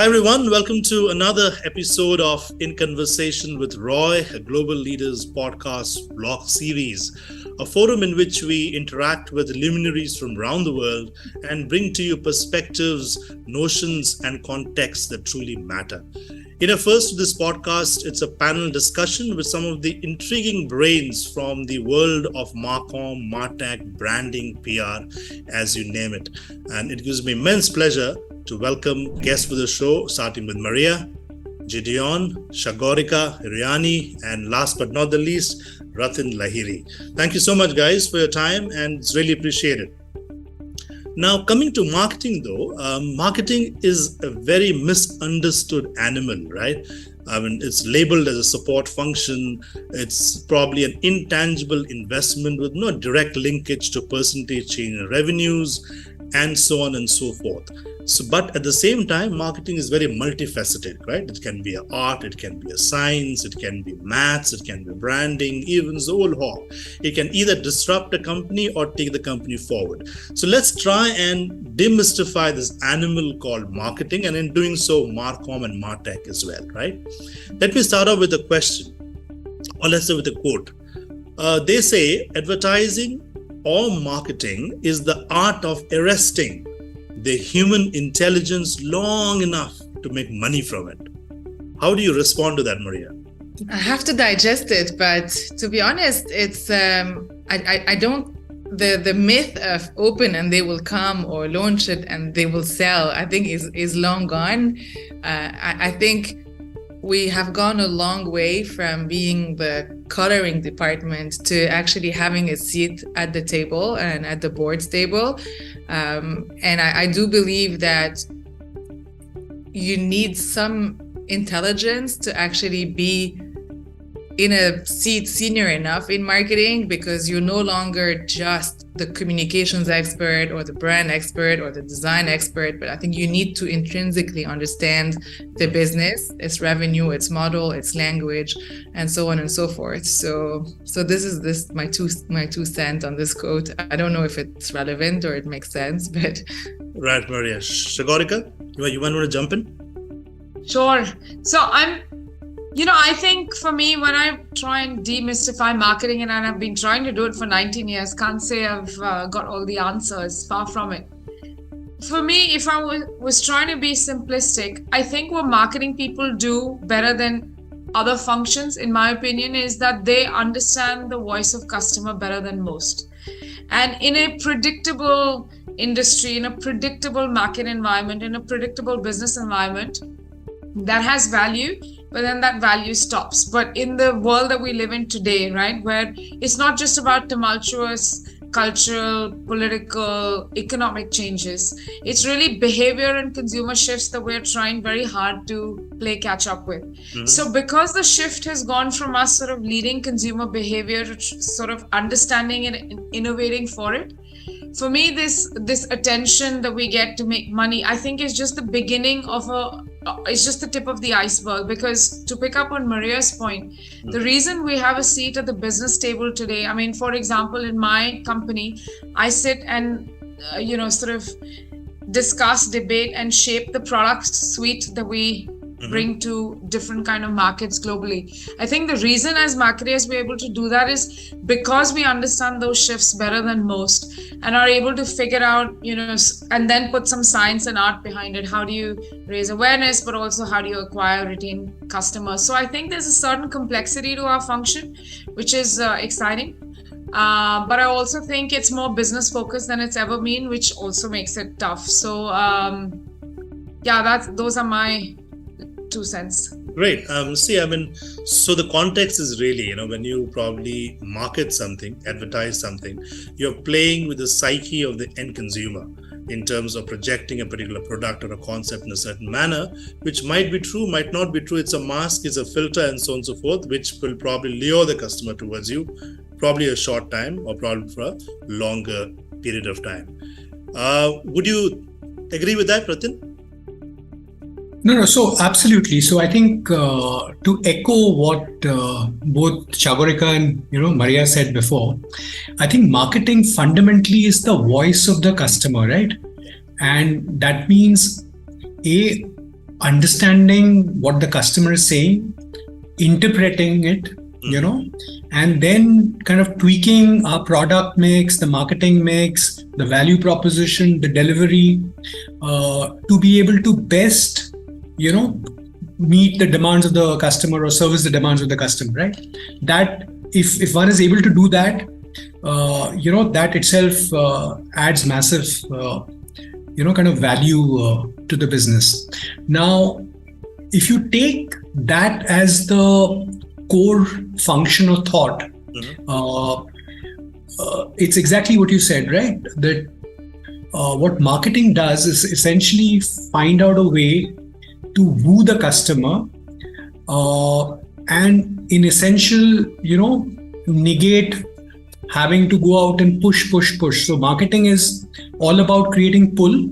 Hi everyone, welcome to another episode of In Conversation with Roy, a Global Leaders podcast blog series, a forum in which we interact with luminaries from around the world and bring to you perspectives, notions, and contexts that truly matter. In a first to this podcast, it's a panel discussion with some of the intriguing brains from the world of Marcom, Martech, branding, PR, as you name it. And it gives me immense pleasure to welcome guests for the show, starting with Maria Gedeon, Shagorika, Heryani, and last but not the least, Rathin, Lahiri. Thank you so much, guys, for your time, and it's really appreciated. Now, coming to marketing, though, marketing is a very misunderstood animal, right? I mean, it's labeled as a support function. It's probably an intangible investment with no direct linkage to percentage change in revenues, and so on and so forth. So, but at the same time, marketing is very multifaceted, right? It can be an art, it can be a science, it can be maths, it can be branding, even the whole hog. It can either disrupt a company or take the company forward. So let's try and demystify this animal called marketing, and in doing so, Marcom and Martech as well, right? Let me start off with a question, or let's say with a quote. They say advertising or marketing is the art of arresting the human intelligence long enough to make money from it. How do you respond to that, Maria? I have to digest it, but to be honest, it's I don't the myth of open and they will come or launch it and they will sell, I think is long gone. I think we have gone a long way from being the coloring department to actually having a seat at the table and at the board's table. And I do believe that you need some intelligence to actually be in a seat senior enough in marketing, because you're no longer just the communications expert or the brand expert or the design expert, but I think you need to intrinsically understand the business, its revenue, its model, its language, and so on and so forth. So this is my two cents on this quote. I don't know if it's relevant or it makes sense, but Right, Maria. Shagorika, you want to jump in? Sure. So I think for me, when I try and demystify marketing, and I've been trying to do it for 19 years, can't say I've got all the answers, far from it. For me, if I was trying to be simplistic, I think what marketing people do better than other functions, in my opinion, is that they understand the voice of customer better than most. And in a predictable industry, in a predictable market environment, in a predictable business environment, that has value, but then that value stops. But in the world that we live in today, right, where it's not just about tumultuous cultural, political, economic changes, it's really behavior and consumer shifts that we're trying very hard to play catch up with. Mm-hmm. So because the shift has gone from us sort of leading consumer behavior to sort of understanding it and innovating for it, for me, this attention that we get to make money, I think is just the beginning of it's just the tip of the iceberg. Because to pick up on Maria's point, the reason we have a seat at the business table today, I mean, for example, in my company, I sit and, sort of discuss, debate, and shape the product suite that we bring to different kind of markets globally. I think the reason as marketers we're able to do that is because we understand those shifts better than most and are able to figure out, and then put some science and art behind it. How do you raise awareness, but also how do you acquire, retain customers? So I think there's a certain complexity to our function, which is exciting. But I also think it's more business focused than it's ever been, which also makes it tough. So those are my 2 cents. Great. So the context is really, when you probably market something, advertise something, you're playing with the psyche of the end consumer in terms of projecting a particular product or a concept in a certain manner, which might be true, might not be true. It's a mask, it's a filter, and so on and so forth, which will probably lure the customer towards you, probably a short time or probably for a longer period of time. Would you agree with that, Rathin? No, so absolutely. So I think to echo what both Shagorika and Maria said before, I think marketing fundamentally is the voice of the customer, right? And that means understanding what the customer is saying, interpreting it, and then kind of tweaking our product mix, the marketing mix, the value proposition, the delivery, to be able to best, meet the demands of the customer or service the demands of the customer, right? That if one is able to do that, that itself adds massive, kind of value to the business. Now, if you take that as the core function or thought, it's exactly what you said, right? That what marketing does is essentially find out a way to woo the customer, and in essential, negate having to go out and push. So marketing is all about creating pull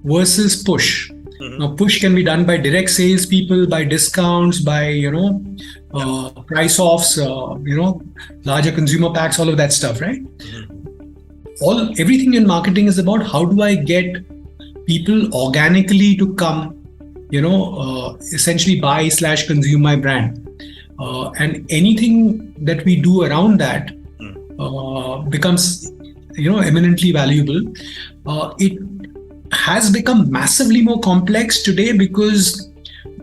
versus push. Now, push can be done by direct sales people, by discounts, by, price offs, larger consumer packs, all of that stuff, right? Everything in marketing is about how do I get people organically to come, essentially buy / consume my brand. And anything that we do around that becomes, eminently valuable. It has become massively more complex today because,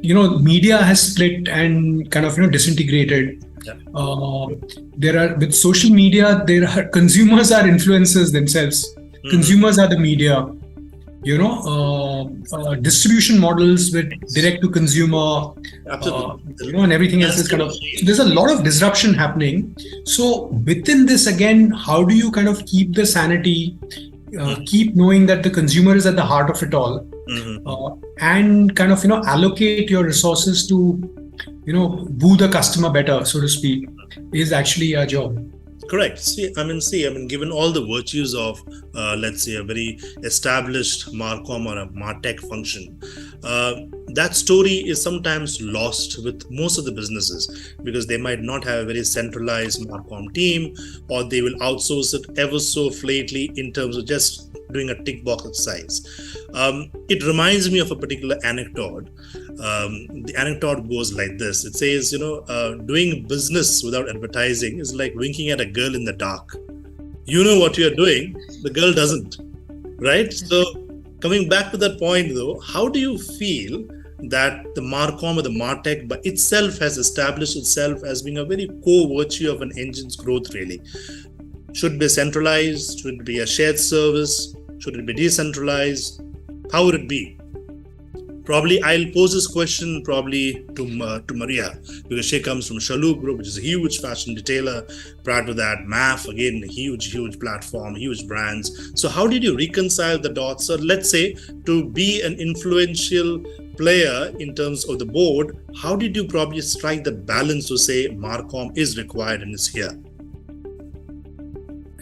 media has split and kind of, disintegrated. With social media, consumers are influencers themselves. Consumers are the media. Distribution models with direct to consumer, and everything else is kind of, so there's a lot of disruption happening. So within this, again, how do you kind of keep the sanity, keep knowing that the consumer is at the heart of it all, and kind of, allocate your resources to, woo the customer better, so to speak, is actually our job. Correct. Given all the virtues of, let's say, a very established Marcom or a MarTech function, that story is sometimes lost with most of the businesses because they might not have a very centralized Marcom team, or they will outsource it ever so flatly in terms of just doing a tick box exercise. It reminds me of a particular anecdote. The anecdote goes like this. It says, doing business without advertising is like winking at a girl in the dark. You know what you're doing, the girl doesn't, right? So coming back to that point though, how do you feel that the Marcom or the MarTech by itself has established itself as being a very core virtue of an engine's growth really? Should it be centralized? Should it be a shared service? Should it be decentralized? How would it be? Probably I'll pose this question to Maria, because she comes from Shalhoub Group, which is a huge fashion retailer. Prior to that, MAF, again, a huge platform, huge brands. So how did you reconcile the dots? So let's say to be an influential player in terms of the board, how did you probably strike the balance to say Marcom is required and is here?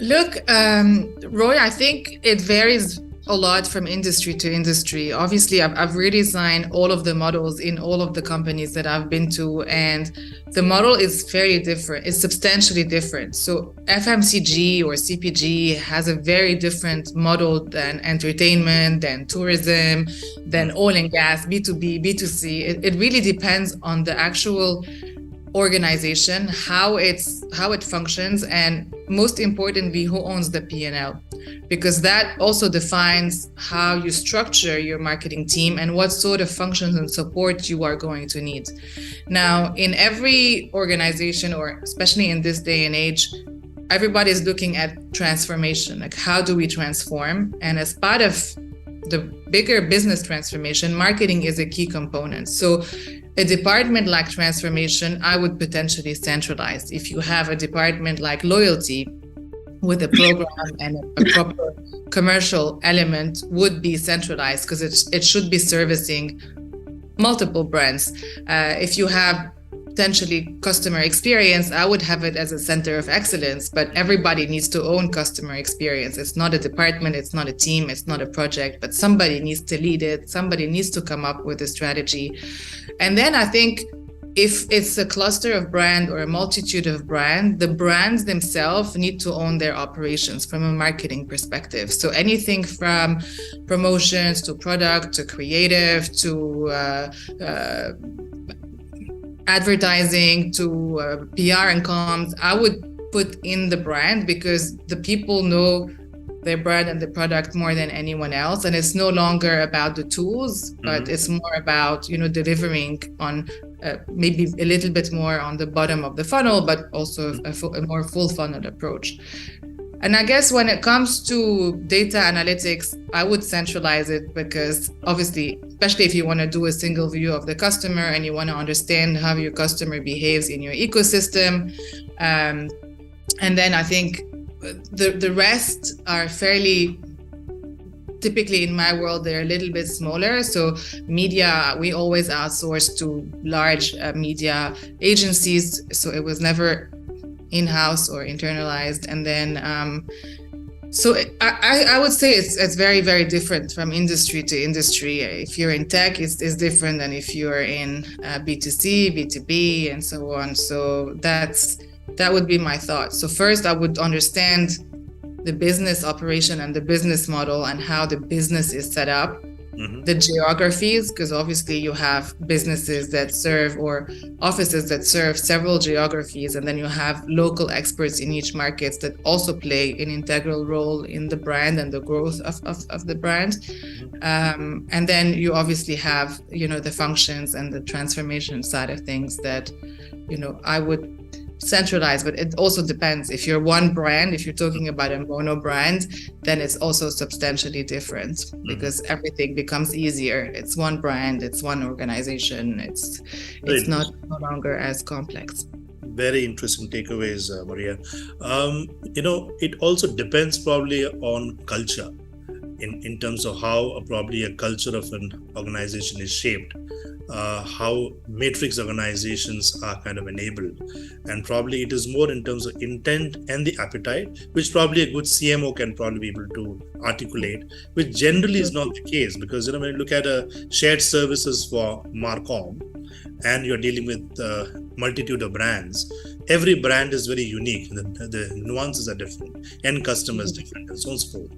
Look, Roy, I think it varies a lot from industry to industry. Obviously, I've redesigned all of the models in all of the companies that I've been to, and the model is very different. It's substantially different. So FMCG or CPG has a very different model than entertainment, than tourism, than oil and gas, B2B, B2C. It really depends on the actual organization, how it functions, and most importantly, who owns the P&L, because that also defines how you structure your marketing team and what sort of functions and support you are going to need. Now, in every organization, or especially in this day and age, everybody is looking at transformation, like how do we transform? And as part of the bigger business transformation, marketing is a key component. So a department like transformation, I would potentially centralize. If you have a department like loyalty with a program and a proper commercial element, would be centralized because it should be servicing multiple brands. If you have potentially customer experience, I would have it as a center of excellence, but everybody needs to own customer experience. It's not a department, it's not a team, it's not a project, but somebody needs to lead it. Somebody needs to come up with a strategy. And then I think if it's a cluster of brand or a multitude of brand, the brands themselves need to own their operations from a marketing perspective. So anything from promotions to product to creative to advertising to PR and comms, I would put in the brand, because the people know their brand and the product more than anyone else, and it's no longer about the tools, but it's more about delivering on maybe a little bit more on the bottom of the funnel, but also a more full funnel approach. And I guess when it comes to data analytics, I would centralize it, because obviously, especially if you want to do a single view of the customer and you want to understand how your customer behaves in your ecosystem, and then I think the rest are fairly, typically in my world, they're a little bit smaller. So media, we always outsource to large media agencies. So it was never in-house or internalized. And then, I would say it's very, very different from industry to industry. If you're in tech, it's different than if you're in B2C, B2B, and so on. So that would be my thought. So first, I would understand the business operation and the business model and how the business is set up, the geographies, because obviously you have businesses that serve or offices that serve several geographies, and then you have local experts in each market that also play an integral role in the brand and the growth of the brand. And then you obviously have, the functions and the transformation side of things that, I would centralized, but it also depends. If you're one brand, if you're talking about a mono brand, then it's also substantially different, because everything becomes easier. It's one brand, it's one organization. It's no longer as complex. Very interesting takeaways, Maria. It also depends probably on culture in terms of how probably a culture of an organization is shaped. How matrix organizations are kind of enabled, and probably it is more in terms of intent and the appetite, which probably a good CMO can probably be able to articulate, which generally is not the case, because when you look at shared services for Marcom and you're dealing with a multitude of brands, every brand is very unique. The nuances are different, end customers different, and so on and so forth.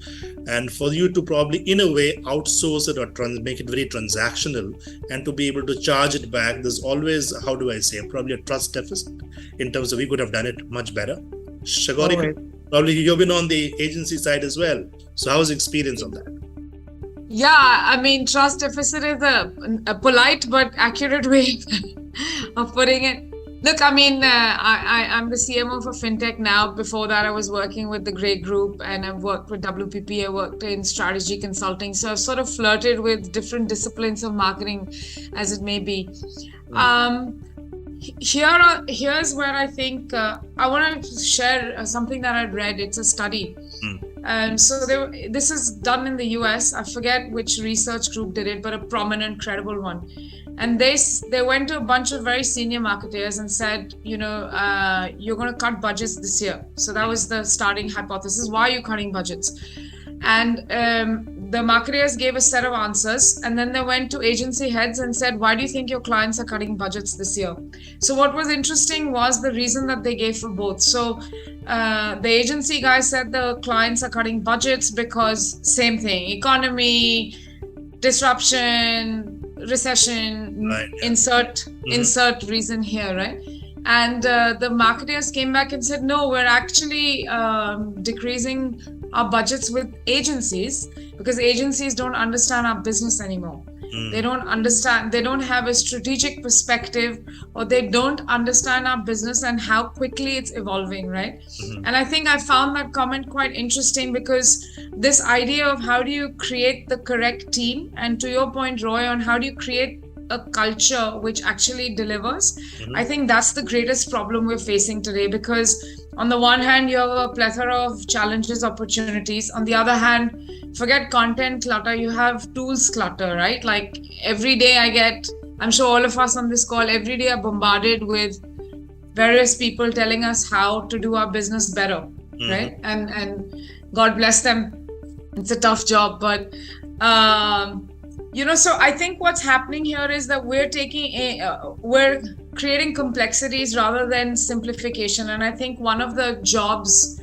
And for you to probably, in a way, outsource it or make it very transactional and to be able to charge it back, there's always, probably a trust deficit in terms of we could have done it much better. Shagorika, probably you've been on the agency side as well. So how's the experience on that? Yeah, I mean, trust deficit is a polite but accurate way of putting it. Look, I mean, I'm the CMO for FinTech now. Before that, I was working with the Grey Group, and I've worked with WPP. I worked in strategy consulting. So I've sort of flirted with different disciplines of marketing, as it may be. Here's where I think I want to share something that I'd read. It's a study. This is done in the US. I forget which research group did it, but a prominent, credible one. And they went to a bunch of very senior marketers and said, you're going to cut budgets this year. So that was the starting hypothesis. Why are you cutting budgets? And the marketers gave a set of answers. And then they went to agency heads and said, why do you think your clients are cutting budgets this year? So what was interesting was the reason that they gave for both. So the agency guy said the clients are cutting budgets because same thing, economy, disruption, recession, right, yeah. insert reason here, right? And the marketers came back and said, no, we're actually decreasing our budgets with agencies because agencies don't understand our business anymore. They don't understand, they don't have a strategic perspective, or they don't understand our business and how quickly it's evolving, right? And I think I found that comment quite interesting, because this idea of how do you create the correct team, and to your point, Roy, on how do you create a culture which actually delivers, I think that's the greatest problem we're facing today, because on the one hand, you have a plethora of challenges, opportunities. On the other hand, forget content clutter, you have tools clutter, right? Like every day I'm sure all of us on this call, every day are bombarded with various people telling us how to do our business better, right? And God bless them. It's a tough job, but So I think what's happening here is that we're creating complexities rather than simplification. And I think one of the jobs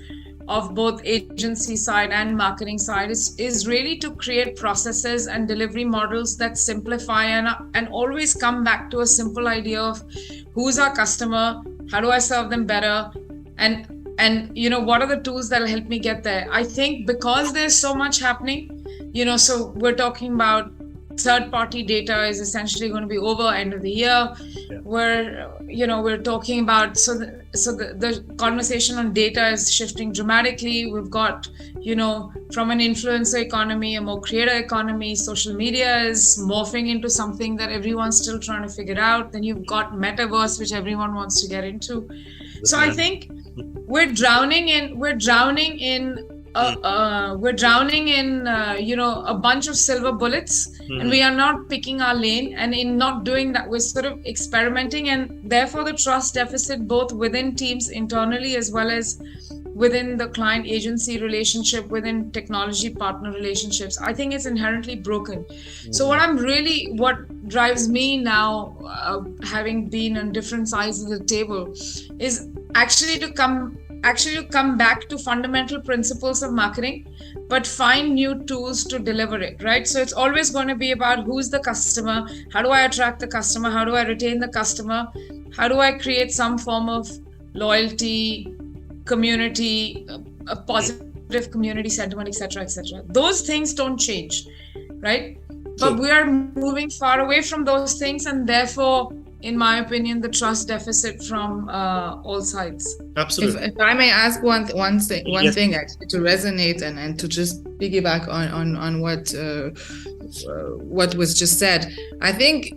of both agency side and marketing side is really to create processes and delivery models that simplify and always come back to a simple idea of who's our customer, how do I serve them better, and what are the tools that'll help me get there. I think because there's so much happening, so we're talking about third-party data is essentially going to be over end of the year. Yeah. We're talking about the conversation on data is shifting dramatically. We've got from an influencer economy, a more creator economy. Social media is morphing into something that everyone's still trying to figure out. Then you've got metaverse, which everyone wants to get into. So I think we're drowning in a bunch of silver bullets, and we are not picking our lane. And in not doing that, we're sort of experimenting, and therefore the trust deficit both within teams internally as well as within the client agency relationship, within technology partner relationships, I think it's inherently broken. So what drives me now, having been on different sides of the table, is actually to come back to fundamental principles of marketing, but find new tools to deliver it, right? So it's always going to be about who's the customer, how do I attract the customer, how do I retain the customer, how do I create some form of loyalty, community, a positive community sentiment, etc., etc. Those things don't change, right? But we are moving far away from those things, and therefore, in my opinion, the trust deficit from all sides. Absolutely. If I may ask one thing actually to resonate and to just piggyback on what was just said, I think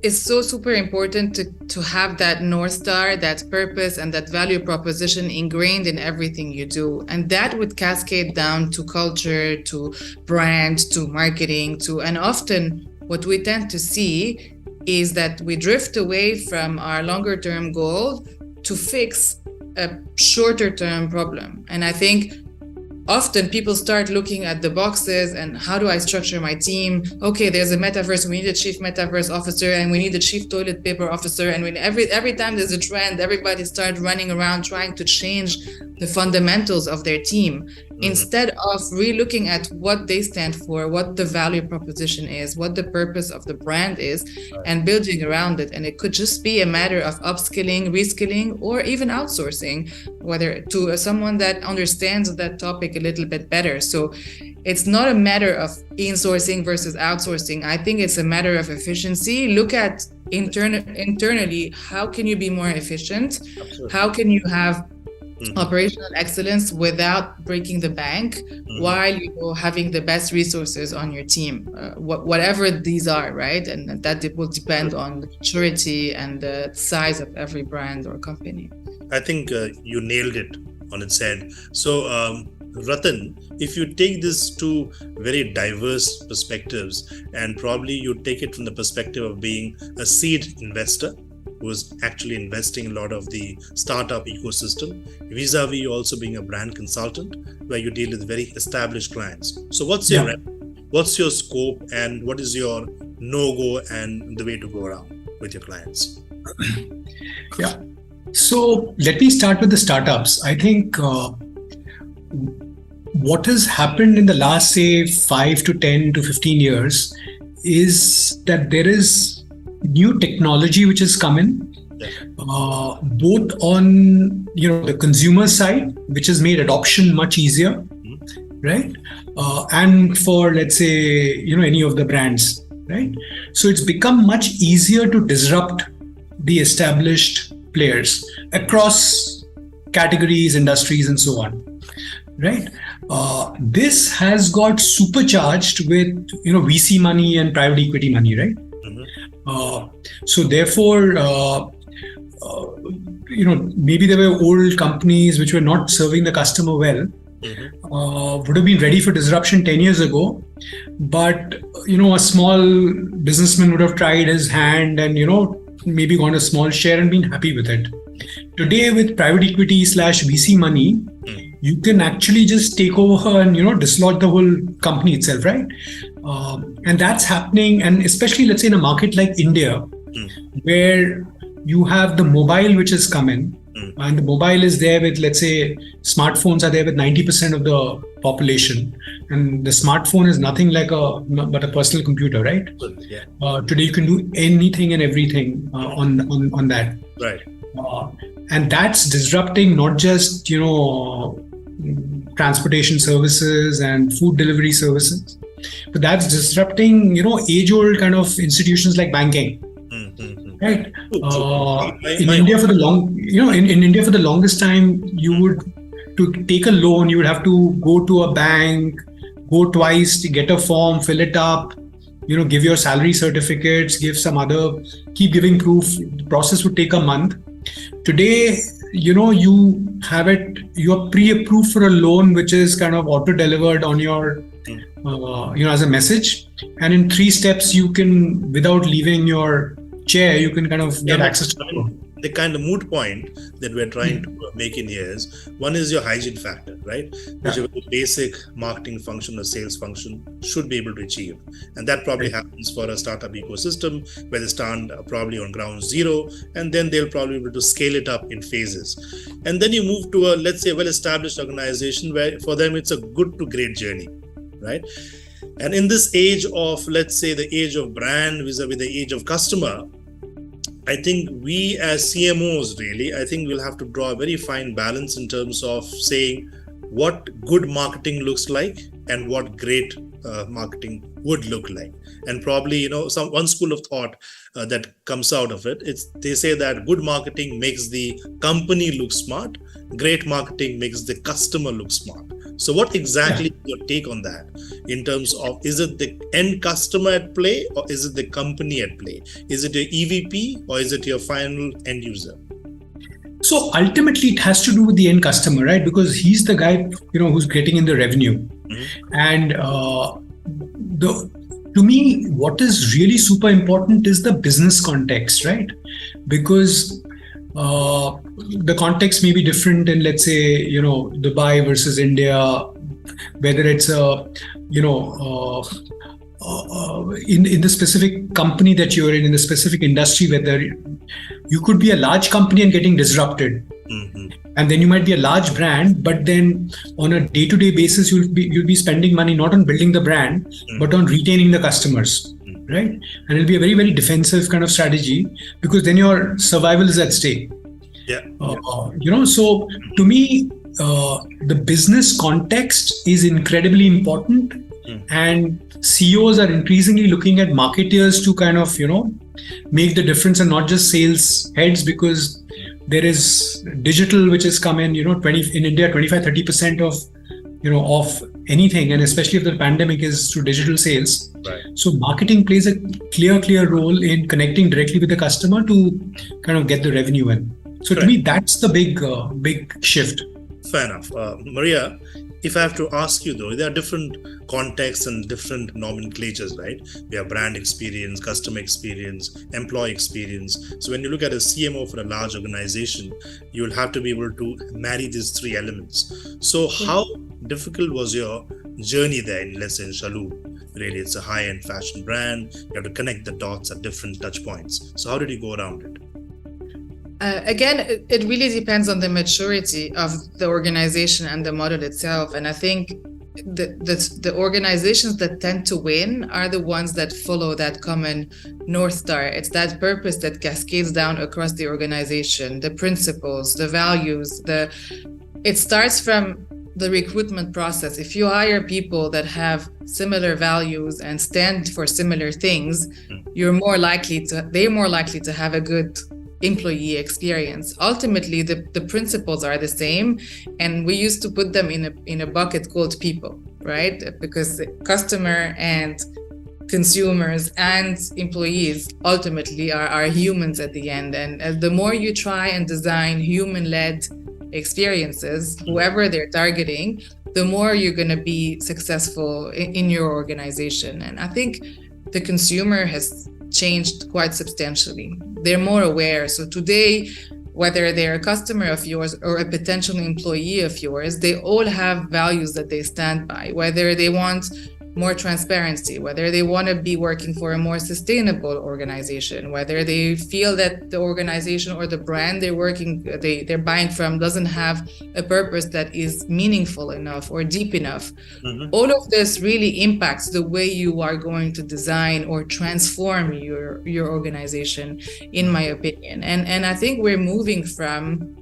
it's so super important to have that North Star, that purpose, and that value proposition ingrained in everything you do. And that would cascade down to culture, to brand, to marketing, and often what we tend to see is that we drift away from our longer term goal to fix a shorter term problem. And I think often people start looking at the boxes and how do I structure my team? Okay, there's a metaverse, we need a chief metaverse officer, and we need a chief toilet paper officer. And when every time there's a trend, everybody starts running around trying to change the fundamentals of their team, instead of re-looking at what they stand for, what the value proposition is, what the purpose of the brand is, and building around it. And it could just be a matter of upskilling, reskilling, or even outsourcing, whether to someone that understands that topic a little bit better. So it's not a matter of insourcing versus outsourcing. I think it's a matter of efficiency. Look at internally, how can you be more efficient? Absolutely. How can you have operational excellence without breaking the bank, while you're having the best resources on your team, whatever these are, right? And that it will depend on the maturity and the size of every brand or company. I think you nailed it on its head. So Rathin, if you take this to very diverse perspectives, and probably you take it from the perspective of being a seed investor who is actually investing in a lot of the startup ecosystem, vis-a-vis also being a brand consultant where you deal with very established clients. So what's your scope, and what is your no-go and the way to go around with your clients? Yeah. So let me start with the startups. I think what has happened in the last, say, 5 to 10 to 15 years is that there is new technology which has come in, both on the consumer side, which has made adoption much easier, right? And for, let's say, any of the brands, right? So it's become much easier to disrupt the established players across categories, industries, and so on, right? This has got supercharged with VC money and private equity money, right? So therefore, maybe there were old companies which were not serving the customer well, would have been ready for disruption 10 years ago, but a small businessman would have tried his hand and maybe gone a small share and been happy with it. Today, with private equity / VC money, you can actually just take over and dislodge the whole company itself, right? And that's happening, and especially let's say in a market like India, where you have the mobile which has come in, and the mobile is there with, let's say, smartphones are there with 90% of the population, and the smartphone is nothing like but a personal computer, right? Yeah. Today you can do anything and everything on that. Right. And that's disrupting not just transportation services and food delivery services, but that's disrupting age-old kind of institutions like banking. Right. In India for the longest time, you would, to take a loan, you would have to go to a bank, go twice to get a form, fill it up, give your salary certificates, keep giving proof. The process would take a month. Today, you have it, you are pre-approved for a loan, which is kind of auto-delivered on your, as a message. And in 3 steps, you can, without leaving your chair, you can kind of get access to it. The kind of moot point that we're trying to make in here is, one is your hygiene factor, right? Which is a basic marketing function or sales function should be able to achieve. And that probably happens for a startup ecosystem where they stand probably on ground zero, and then they'll probably be able to scale it up in phases. And then you move to a, let's say, well-established organization where for them it's a good to great journey, right? And in this age of, let's say, the age of brand vis-a-vis the age of customer, I think we as CMOs really, I think we'll have to draw a very fine balance in terms of saying what good marketing looks like and what great marketing would look like. And probably, one school of thought that comes out of it, they say that good marketing makes the company look smart, great marketing makes the customer look smart. So what exactly is your take on that in terms of, is it the end customer at play or is it the company at play? Is it your EVP or is it your final end user? So ultimately it has to do with the end customer, right? Because he's the guy, who's getting in the revenue. And to me, what is really super important is the business context, right? Because the context may be different in, let's say, Dubai versus India, whether it's in the specific company that you're in the specific industry, whether you could be a large company and getting disrupted. And then you might be a large brand, but then on a day-to-day basis, you'll be spending money not on building the brand, but on retaining the customers. Right? And it'll be a very, very defensive kind of strategy, because then your survival is at stake. So to me, the business context is incredibly important, and CEOs are increasingly looking at marketeers to kind of, make the difference, and not just sales heads, because there is digital, which has come in, in India, 25-30% of anything, and especially if the pandemic is through digital sales. Right. So marketing plays a clear role in connecting directly with the customer to kind of get the revenue in. So to me, that's the big shift. Fair enough. Maria, if I have to ask you though, there are different contexts and different nomenclatures, right? We have brand experience, customer experience, employee experience. So when you look at a CMO for a large organization, you will have to be able to marry these 3 elements. So how difficult was your journey there in, let's say, in Shalhoub? Really, it's a high-end fashion brand. You have to connect the dots at different touch points. So how did you go around it? Again, it really depends on the maturity of the organization and the model itself. And I think the organizations that tend to win are the ones that follow that common North Star. It's that purpose that cascades down across the organization, the principles, the values. It starts from the recruitment process. If you hire people that have similar values and stand for similar things, they're more likely to have a good employee experience. Ultimately, the principles are the same, and we used to put them in a bucket called people, right? Because the customer and consumers and employees ultimately are humans at the end. And the more you try and design human-led experiences, whoever they're targeting, the more you're going to be successful in your organization. And I think the consumer has changed quite substantially. They're more aware. So today, whether they're a customer of yours or a potential employee of yours, they all have values that they stand by, whether they want more transparency, whether they want to be working for a more sustainable organization, whether they feel that the organization or the brand they're buying from doesn't have a purpose that is meaningful enough or deep enough. All of this really impacts the way you are going to design or transform your organization, in my opinion. And I think we're moving from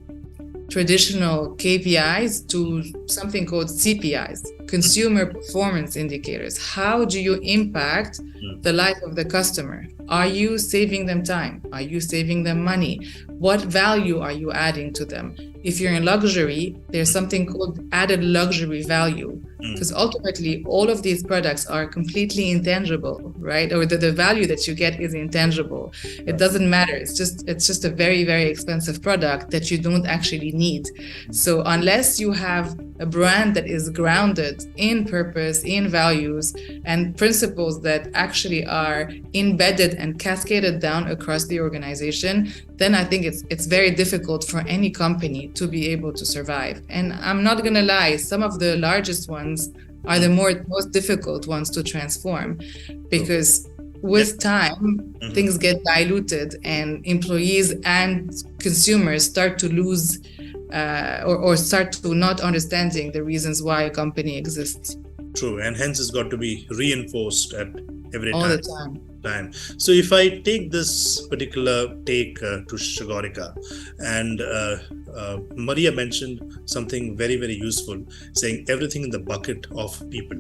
traditional KPIs to something called CPIs, consumer performance indicators. How do you impact the life of the customer? Are you saving them time? Are you saving them money? What value are you adding to them? If you're in luxury, there's something called added luxury value, because ultimately all of these products are completely intangible, right? Or the value that you get is intangible. It doesn't matter. It's just a very, very expensive product that you don't actually need. So unless you have a brand that is grounded in purpose, in values, and principles that actually are embedded and cascaded down across the organization, then I think it's very difficult for any company to be able to survive. And I'm not going to lie, some of the largest ones are the most difficult ones to transform, because with time, things get diluted and employees and consumers start to lose or start to not understanding the reasons why a company exists. True, and hence it's got to be reinforced at every all time. the time. So if I take this particular take to Shagorika, and Maria mentioned something very, very useful, saying everything in the bucket of people.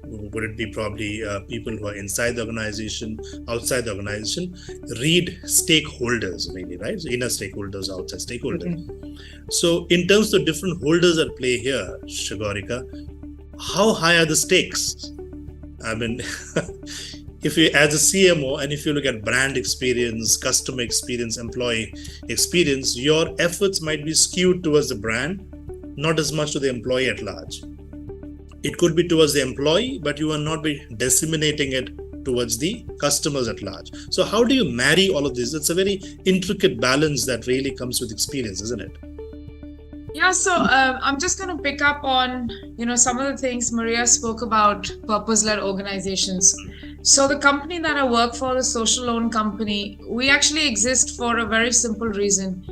Would it be probably people who are inside the organization, outside the organization? Read stakeholders, really, right? So inner stakeholders, outside stakeholders. So in terms of different holders at play here, Shagorika, how high are the stakes? I mean, if you, as a CMO, and if you look at brand experience, customer experience, employee experience, your efforts might be skewed towards the brand, not as much to the employee at large. It could be towards the employee, but you will not be disseminating it towards the customers at large. So how do you marry all of this? It's a very intricate balance that really comes with experience, isn't it? Yeah, so I'm just going to pick up on, some of the things Maria spoke about, purpose-led organizations. So the company that I work for, the social loan company, we actually exist for a very simple reason.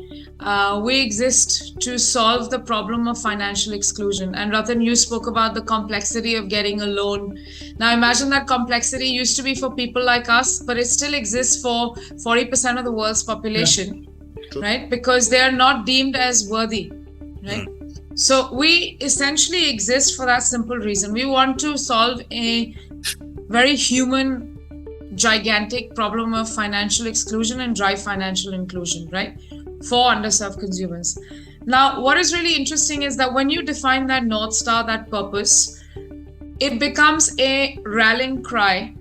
We exist to solve the problem of financial exclusion. And Rathin, you spoke about the complexity of getting a loan. Now imagine that complexity used to be for people like us, but it still exists for 40% of the world's population, right? Because they are not deemed as worthy, right? So we essentially exist for that simple reason. We want to solve a very human, gigantic problem of financial exclusion and drive financial inclusion, right? For underserved consumers. Now, what is really interesting is that when you define that North Star, that purpose, it becomes a rallying cry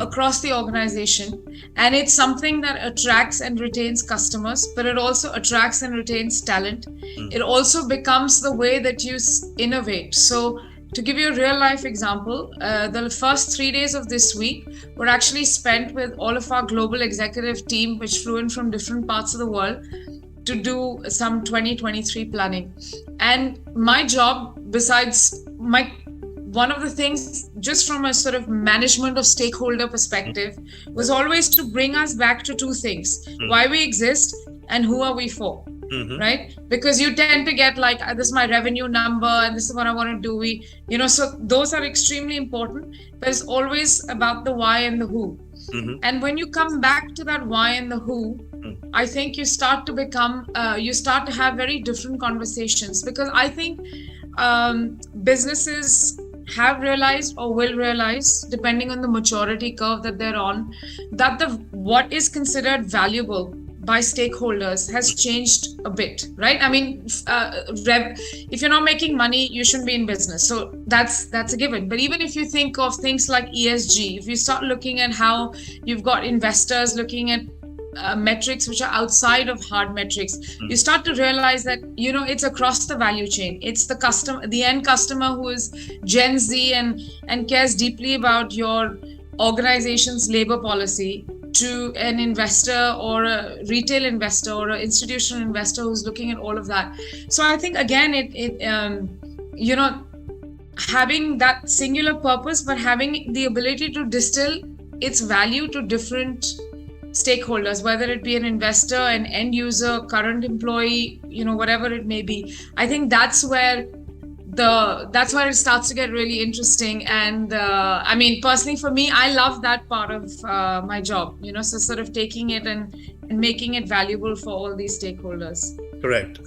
across the organization. And it's something that attracts and retains customers, but it also attracts and retains talent. It also becomes the way that you innovate. So to give you a real life example, the first 3 days of this week were actually spent with all of our global executive team, which flew in from different parts of the world to do some 2023 planning. And my job, besides one of the things, just from a sort of management of stakeholder perspective, was always to bring us back to two things: why we exist and who are we for, right? Because you tend to get like, this is my revenue number and this is what I want to do. So those are extremely important, but it's always about the why and the who. And when you come back to that why and the who, I think you start to have very different conversations, because I think businesses have realized or will realize, depending on the maturity curve that they're on, that what is considered valuable by stakeholders has changed a bit, right? I mean, if you're not making money, you shouldn't be in business. So that's a given. But even if you think of things like ESG, if you start looking at how you've got investors looking at metrics which are outside of hard metrics, you start to realize that it's across the value chain. It's the customer, the end customer, who is Gen Z and cares deeply about your organization's labor policy, to an investor or a retail investor or an institutional investor who's looking at all of that. So I think again, having that singular purpose, but having the ability to distill its value to different stakeholders, whether it be an investor, an end user, current employee, whatever it may be. I think that's where it starts to get really interesting. And I mean, personally for me, I love that part of my job, so sort of taking it and making it valuable for all these stakeholders. Correct.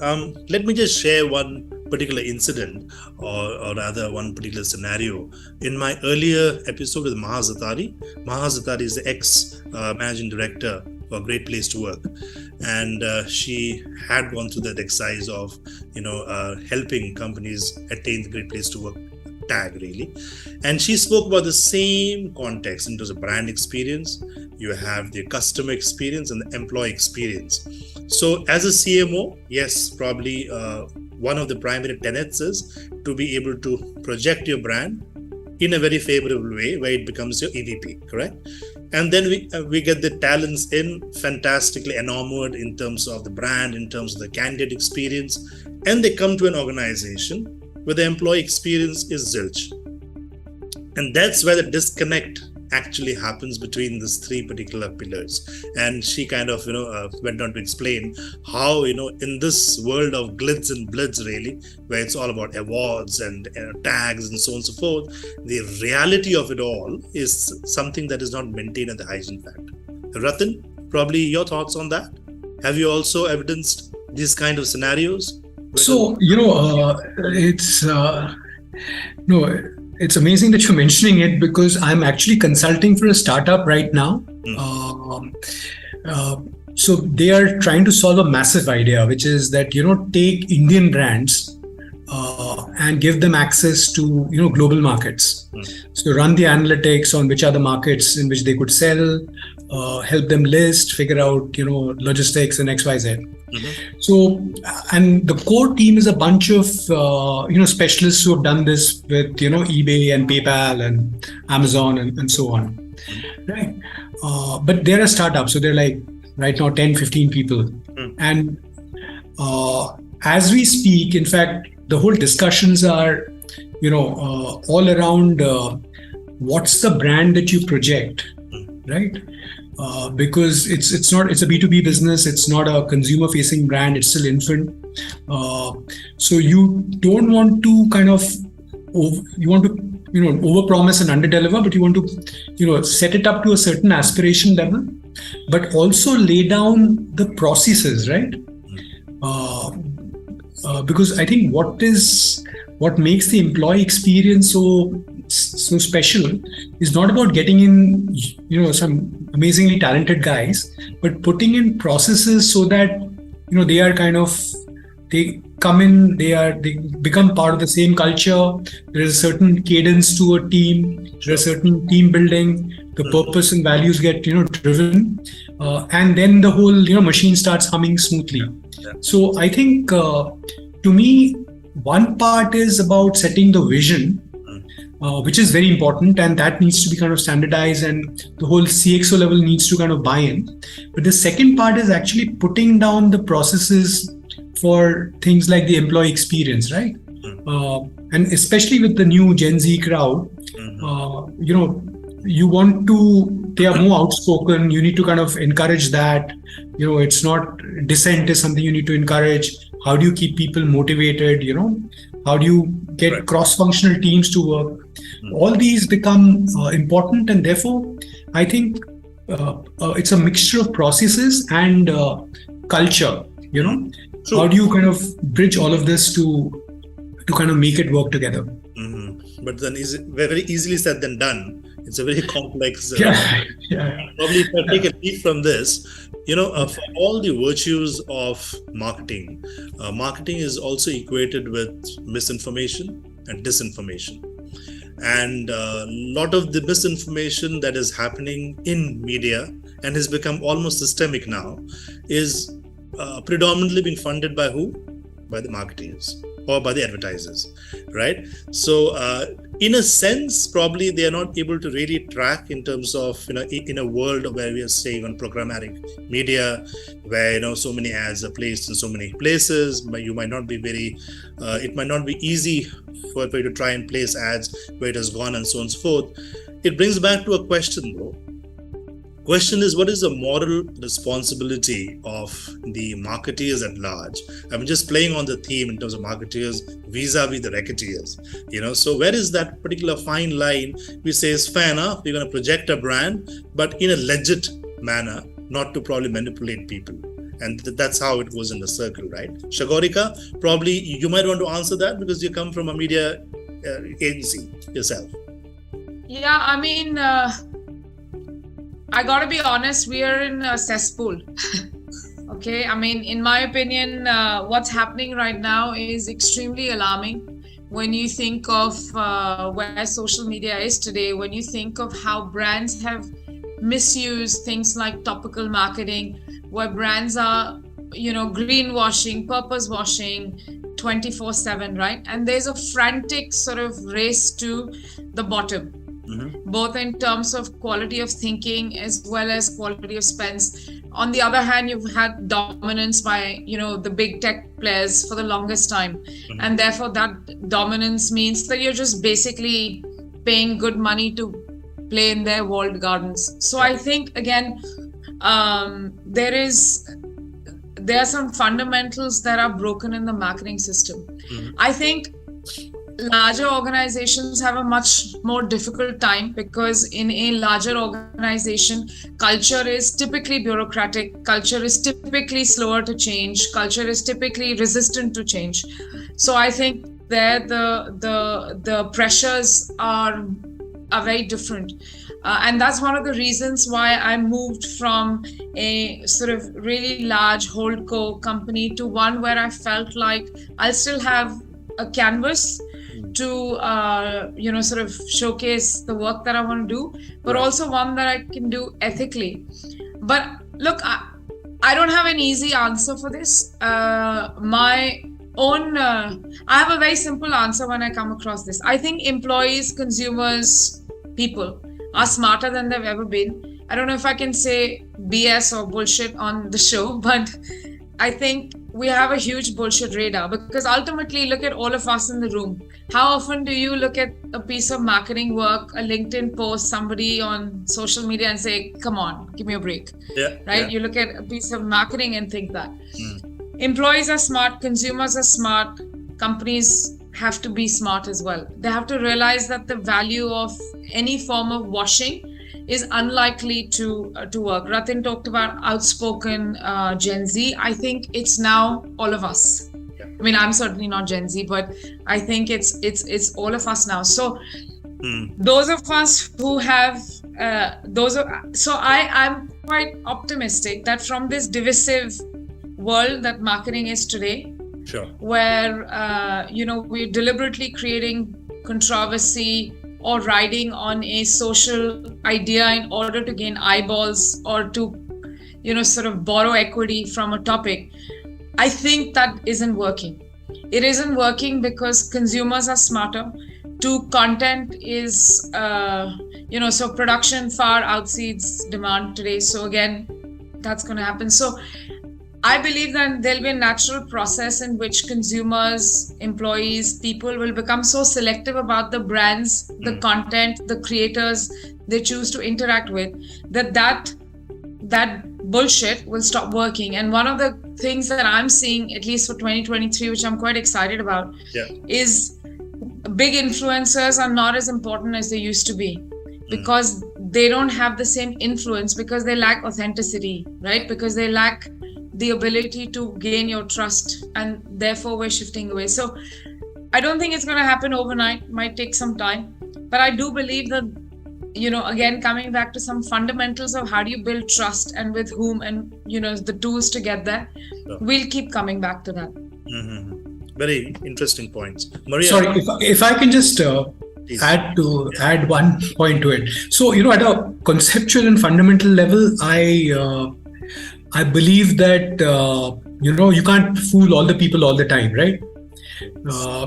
Let me just share one particular incident, or rather one particular scenario. In my earlier episode with Maha Zatari is the ex-managing director for Great Place to Work. And she had gone through that exercise of, helping companies attain the Great Place to Work tag, really. And she spoke about the same context in terms of brand experience. You have the customer experience and the employee experience. So as a CMO, yes, probably one of the primary tenets is to be able to project your brand in a very favorable way where it becomes your EVP, correct? And then we get the talents in fantastically enamored in terms of the brand, in terms of the candid experience, and they come to an organization where the employee experience is zilch. And that's where the disconnect actually happens between these three particular pillars. And she kind of, went on to explain how, in this world of glitz and blitz, really, where it's all about awards and tags and so on and so forth, the reality of it all is something that is not maintained at the hygiene factor. Rathin, probably your thoughts on that? Have you also evidenced these kind of scenarios? So, it's amazing that you're mentioning it, because I'm actually consulting for a startup right now. So they are trying to solve a massive idea, which is that, take Indian brands and give them access to, global markets. So run the analytics on which are the markets in which they could sell, help them list, figure out, logistics and XYZ. So, and the core team is a bunch of, specialists who have done this with, eBay and PayPal and Amazon and so on. Right. But they're a startup. So they're like right now 10, 15 people. And as we speak, in fact, the whole discussions are, all around what's the brand that you project, right? Because it's a B2B business. It's not a consumer facing brand. It's still infant. So you don't want to overpromise and underdeliver, but you want to, set it up to a certain aspiration level, but also lay down the processes, right? Because I think what makes the employee experience so special is not about getting in, some amazingly talented guys, but putting in processes so that, they are they come in, they become part of the same culture. There is a certain cadence to a team. There's a certain team building. The purpose and values get, driven. And then the whole, machine starts humming smoothly. So I think, to me, one part is about setting the vision, which is very important, and that needs to be kind of standardized, and the whole CXO level needs to kind of buy in. But the second part is actually putting down the processes for things like the employee experience, right? And especially with the new Gen Z crowd, you want to, they are more outspoken. You need to kind of encourage that. It's not, dissent is something you need to encourage. How do you keep people motivated? How do you get cross-functional teams to work? All these become important, and therefore, I think it's a mixture of processes and culture. True. How do you kind of bridge all of this to kind of make it work together? But then is it very easily said than done? It's a very complex. Probably if I take a leaf from this, for all the virtues of marketing, marketing is also equated with misinformation and disinformation. And a lot of the misinformation that is happening in media and has become almost systemic now is predominantly being funded by who? by the marketeers or by the advertisers, right? So in a sense, probably they are not able to really track in terms of, in a world where we are saying on programmatic media, where, so many ads are placed in so many places, but you might not be it might not be easy for you to try and place ads where it has gone and so on and so forth. It brings back to a question though. Question is, what is the moral responsibility of the marketeers at large? I'm just playing on the theme in terms of marketeers vis-a-vis the racketeers. So where is that particular fine line? We say it's fair enough, we're going to project a brand, but in a legit manner, not to probably manipulate people. And that's how it goes in the circle, right? Shagorika, probably you might want to answer that because you come from a media agency yourself. Yeah, I mean, I gotta be honest, we are in a cesspool. Okay, I mean, in my opinion, what's happening right now is extremely alarming. When you think of where social media is today, when you think of how brands have misused things like topical marketing, where brands are, greenwashing, purpose washing 24/7, right? And there's a frantic sort of race to the bottom. Mm-hmm. Both in terms of quality of thinking as well as quality of spends. On the other hand, you've had dominance by, the big tech players for the longest time. Mm-hmm. And therefore that dominance means that you're just basically paying good money to play in their walled gardens. So I think, again, there are some fundamentals that are broken in the marketing system. Mm-hmm. I think larger organizations have a much more difficult time because in a larger organization, culture is typically bureaucratic, culture is typically slower to change, culture is typically resistant to change. So I think there the pressures are very different. And that's one of the reasons why I moved from a sort of really large holdco company to one where I felt like I'll still have a canvas to sort of showcase the work that I want to do, but also one that I can do ethically. But look, I don't have an easy answer for this. I have a very simple answer when I come across this. I think employees, consumers, people are smarter than they've ever been. I don't know if I can say BS or bullshit on the show, but I think we have a huge bullshit radar because ultimately look at all of us in the room. How often do you look at a piece of marketing work, a LinkedIn post, somebody on social media and say, come on, give me a break, right? Yeah. You look at a piece of marketing and think that. Employees are smart, consumers are smart, companies have to be smart as well. They have to realize that the value of any form of washing is unlikely to work. Rathin talked about outspoken Gen Z. I think it's now all of us. Yeah. I mean, I'm certainly not Gen Z, but I think it's all of us now. So those of us who have I'm quite optimistic that from this divisive world that marketing is today, sure, where we're deliberately creating controversy or riding on a social idea in order to gain eyeballs or to, sort of borrow equity from a topic. I think that isn't working. It isn't working because consumers are smarter. Two, content is, so production far exceeds demand today. So again, that's going to happen. So I believe that there'll be a natural process in which consumers, employees, people will become so selective about the brands, the content, the creators they choose to interact with, that bullshit will stop working. And one of the things that I'm seeing, at least for 2023, which I'm quite excited about, is big influencers are not as important as they used to be because they don't have the same influence because they lack authenticity, right? Because they lack the ability to gain your trust, and therefore we're shifting away. So I don't think it's going to happen overnight. It might take some time, but I do believe that, again, coming back to some fundamentals of how do you build trust and with whom and, the tools to get there, we'll keep coming back to that. Mm-hmm. Very interesting points. Maria. Sorry, if I can just add one point to it. So, at a conceptual and fundamental level, I believe that, you can't fool all the people all the time, right?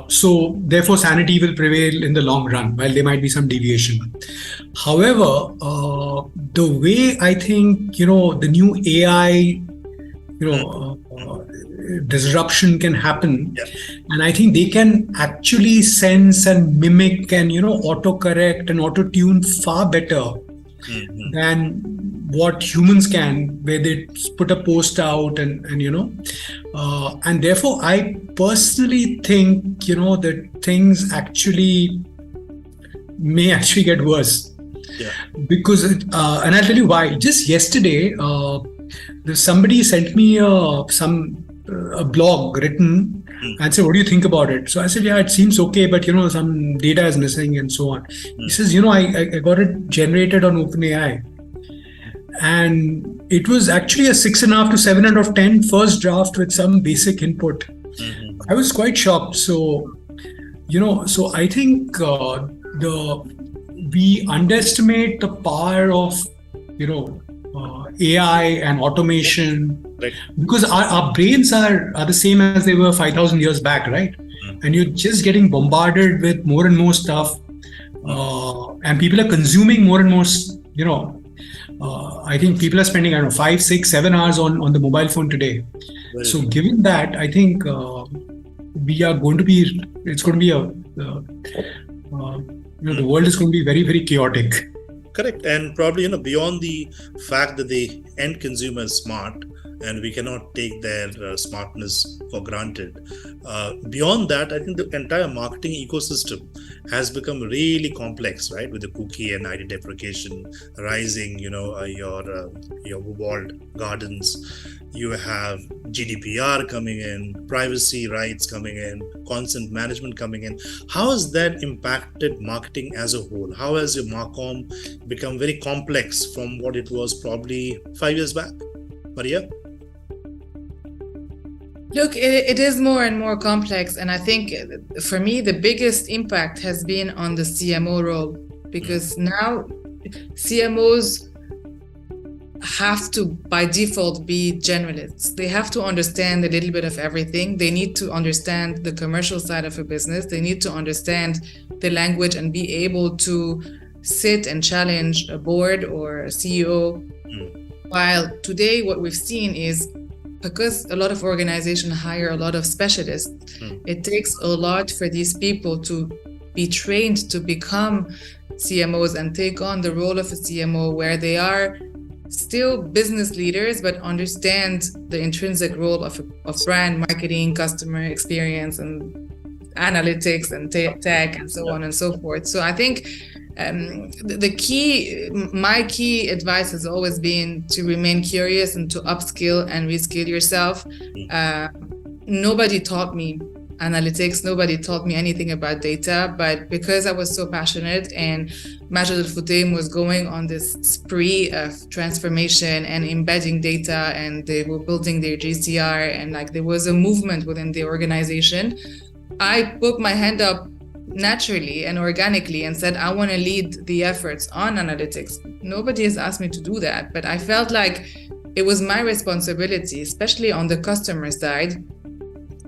So therefore sanity will prevail in the long run, while there might be some deviation. However, the way I think, the new AI, disruption can happen. Yeah. And I think they can actually sense and mimic and, autocorrect and auto-tune far better than what humans can, where they put a post out and and therefore I personally think, that things actually may actually get worse. Yeah. Because and I'll tell you why. Just yesterday, somebody sent me a blog written and said, what do you think about it? So I said, yeah, it seems okay, but some data is missing and so on. He says, I got it generated on OpenAI, and it was actually a 6.5 to 7 out of 10 first draft with some basic input. I was quite shocked. So so I think we underestimate the power of AI and automation, Right. because our brains are the same as they were 5,000 years back, right? And you're just getting bombarded with more and more stuff, and people are consuming more and more. I think people are spending 5, 6, 7 hours on the mobile phone today. Very So true. given that, I think we are going to be. It's going to be the world is going to be very, very chaotic. Correct. And probably, beyond the fact that the end consumer is smart and we cannot take their smartness for granted. Beyond that, I think the entire marketing ecosystem has become really complex, right? With the cookie and ID deprecation rising, your walled gardens. You have GDPR coming in, privacy rights coming in, consent management coming in. How has that impacted marketing as a whole? How has your Marcom become very complex from what it was probably 5 years back? Maria? Look, it is more and more complex. And I think for me, the biggest impact has been on the CMO role, because now CMOs have to, by default, be generalists. They have to understand a little bit of everything. They need to understand the commercial side of a business. They need to understand the language and be able to sit and challenge a board or a CEO. While today, what we've seen is, because a lot of organizations hire a lot of specialists, it takes a lot for these people to be trained to become CMOs and take on the role of a CMO, where they are still business leaders, but understand the intrinsic role of brand marketing, customer experience, and analytics and tech and so on and so forth. So I think my key advice has always been to remain curious and to upskill and reskill yourself. Nobody taught me analytics, nobody taught me anything about data, but because I was so passionate and Majid Al-Futtaim was going on this spree of transformation and embedding data, and they were building their GCR, and there was a movement within the organization, I put my hand up naturally and organically and said, I want to lead the efforts on analytics. Nobody has asked me to do that, but I felt like it was my responsibility, especially on the customer side,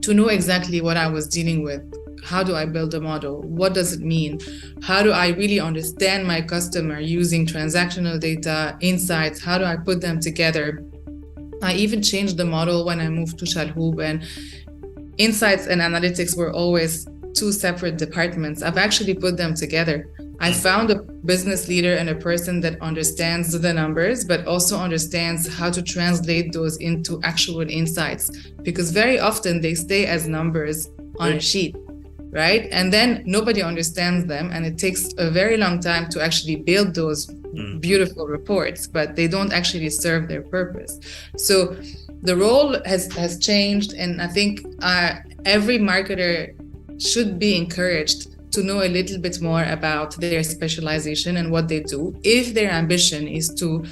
to know exactly what I was dealing with. How do I build a model? What does it mean? How do I really understand my customer using transactional data, insights? How do I put them together? I even changed the model when I moved to Shalhoub, and insights and analytics were always two separate departments. I've actually put them together. I found a business leader and a person that understands the numbers, but also understands how to translate those into actual insights, because very often they stay as numbers on a sheet, right? And then nobody understands them, and it takes a very long time to actually build those beautiful reports, but they don't actually serve their purpose. So the role has changed, and I think every marketer should be encouraged to know a little bit more about their specialization and what they do, if their ambition is to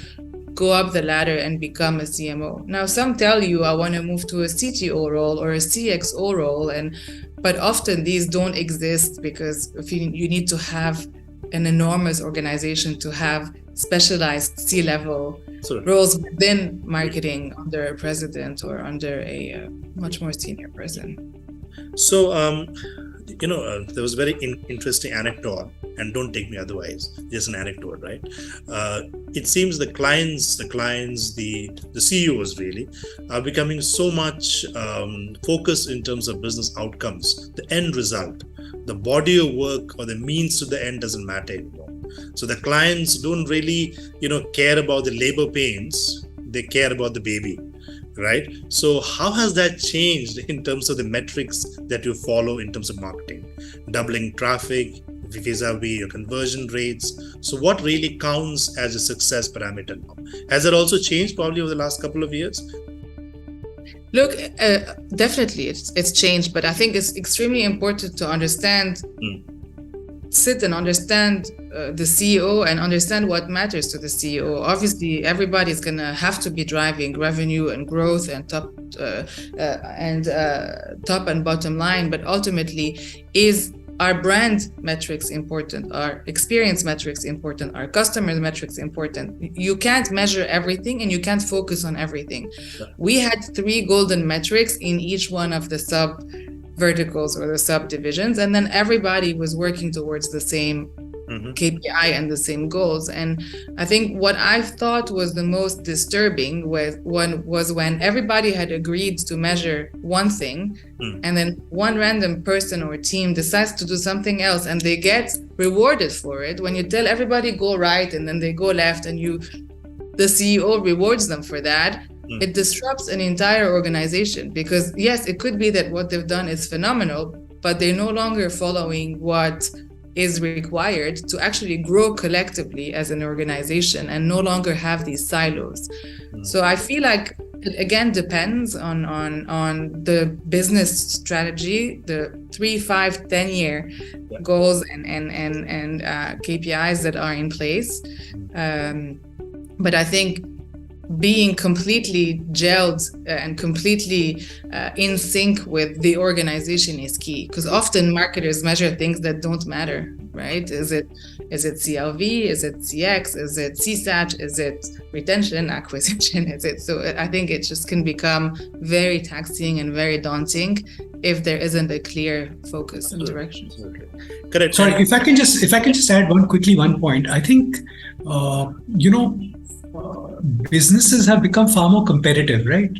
go up the ladder and become a CMO. Now, some tell you, I want to move to a CTO role or a CXO role, but often these don't exist, because if you need to have an enormous organization to have specialized C-level roles within marketing under a president or under a much more senior person. So, there was a very interesting anecdote, and don't take me otherwise, just an anecdote, right? It seems the clients, the CEOs really are becoming so much focused in terms of business outcomes, the end result, the body of work or the means to the end doesn't matter anymore. So the clients don't really, care about the labor pains, they care about the baby. Right? So how has that changed in terms of the metrics that you follow in terms of marketing? Doubling traffic, vis-a-vis your conversion rates. So what really counts as a success parameter now? Has it also changed probably over the last couple of years? Look, definitely it's changed, but I think it's extremely important to understand, sit and understand the CEO and understand what matters to the CEO. Obviously, everybody's going to have to be driving revenue and growth and top and bottom line, but ultimately, is our brand metrics important? Our experience metrics important? Our customer metrics important? You can't measure everything and you can't focus on everything. We had 3 golden metrics in each one of the sub verticals or the subdivisions, and then everybody was working towards the same KPI and the same goals. And I think what I thought was the most disturbing was when everybody had agreed to measure one thing, and then one random person or team decides to do something else and they get rewarded for it. When you tell everybody go right and then they go left and the CEO rewards them for that, it disrupts an entire organization, because yes, it could be that what they've done is phenomenal, but they're no longer following what is required to actually grow collectively as an organization and no longer have these silos. So I feel like it again depends on the business strategy, the 3, 5, 10-year goals and KPIs that are in place. But I think being completely gelled and completely in sync with the organization is key, because often marketers measure things that don't matter, right? Is it CLV? Is it CX? Is it CSAT? Is it retention, acquisition? So I think it just can become very taxing and very daunting if there isn't a clear focus and direction. Correct. Sorry, if I can just add one point. I think businesses have become far more competitive, right?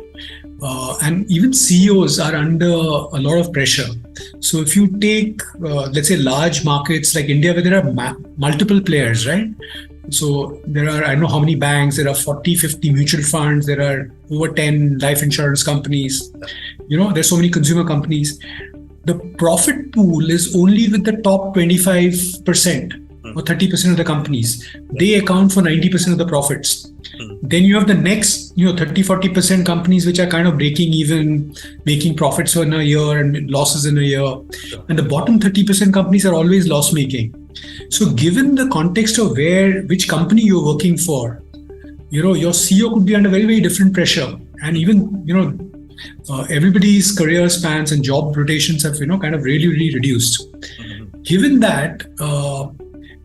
And even CEOs are under a lot of pressure. So if you take, let's say, large markets like India, where there are multiple players, right? So there are, I don't know how many banks, there are 40, 50 mutual funds, there are over 10 life insurance companies, there's so many consumer companies. The profit pool is only with the top 25%. Or 30% of the companies. They account for 90% of the profits. Then you have the next 30-40% companies which are kind of breaking even, making profits in a year and losses in a year. And the bottom 30% companies are always loss making. So given the context of which company you're working for, your CEO could be under very, very different pressure. And even everybody's career spans and job rotations have kind of really, really reduced. Given that,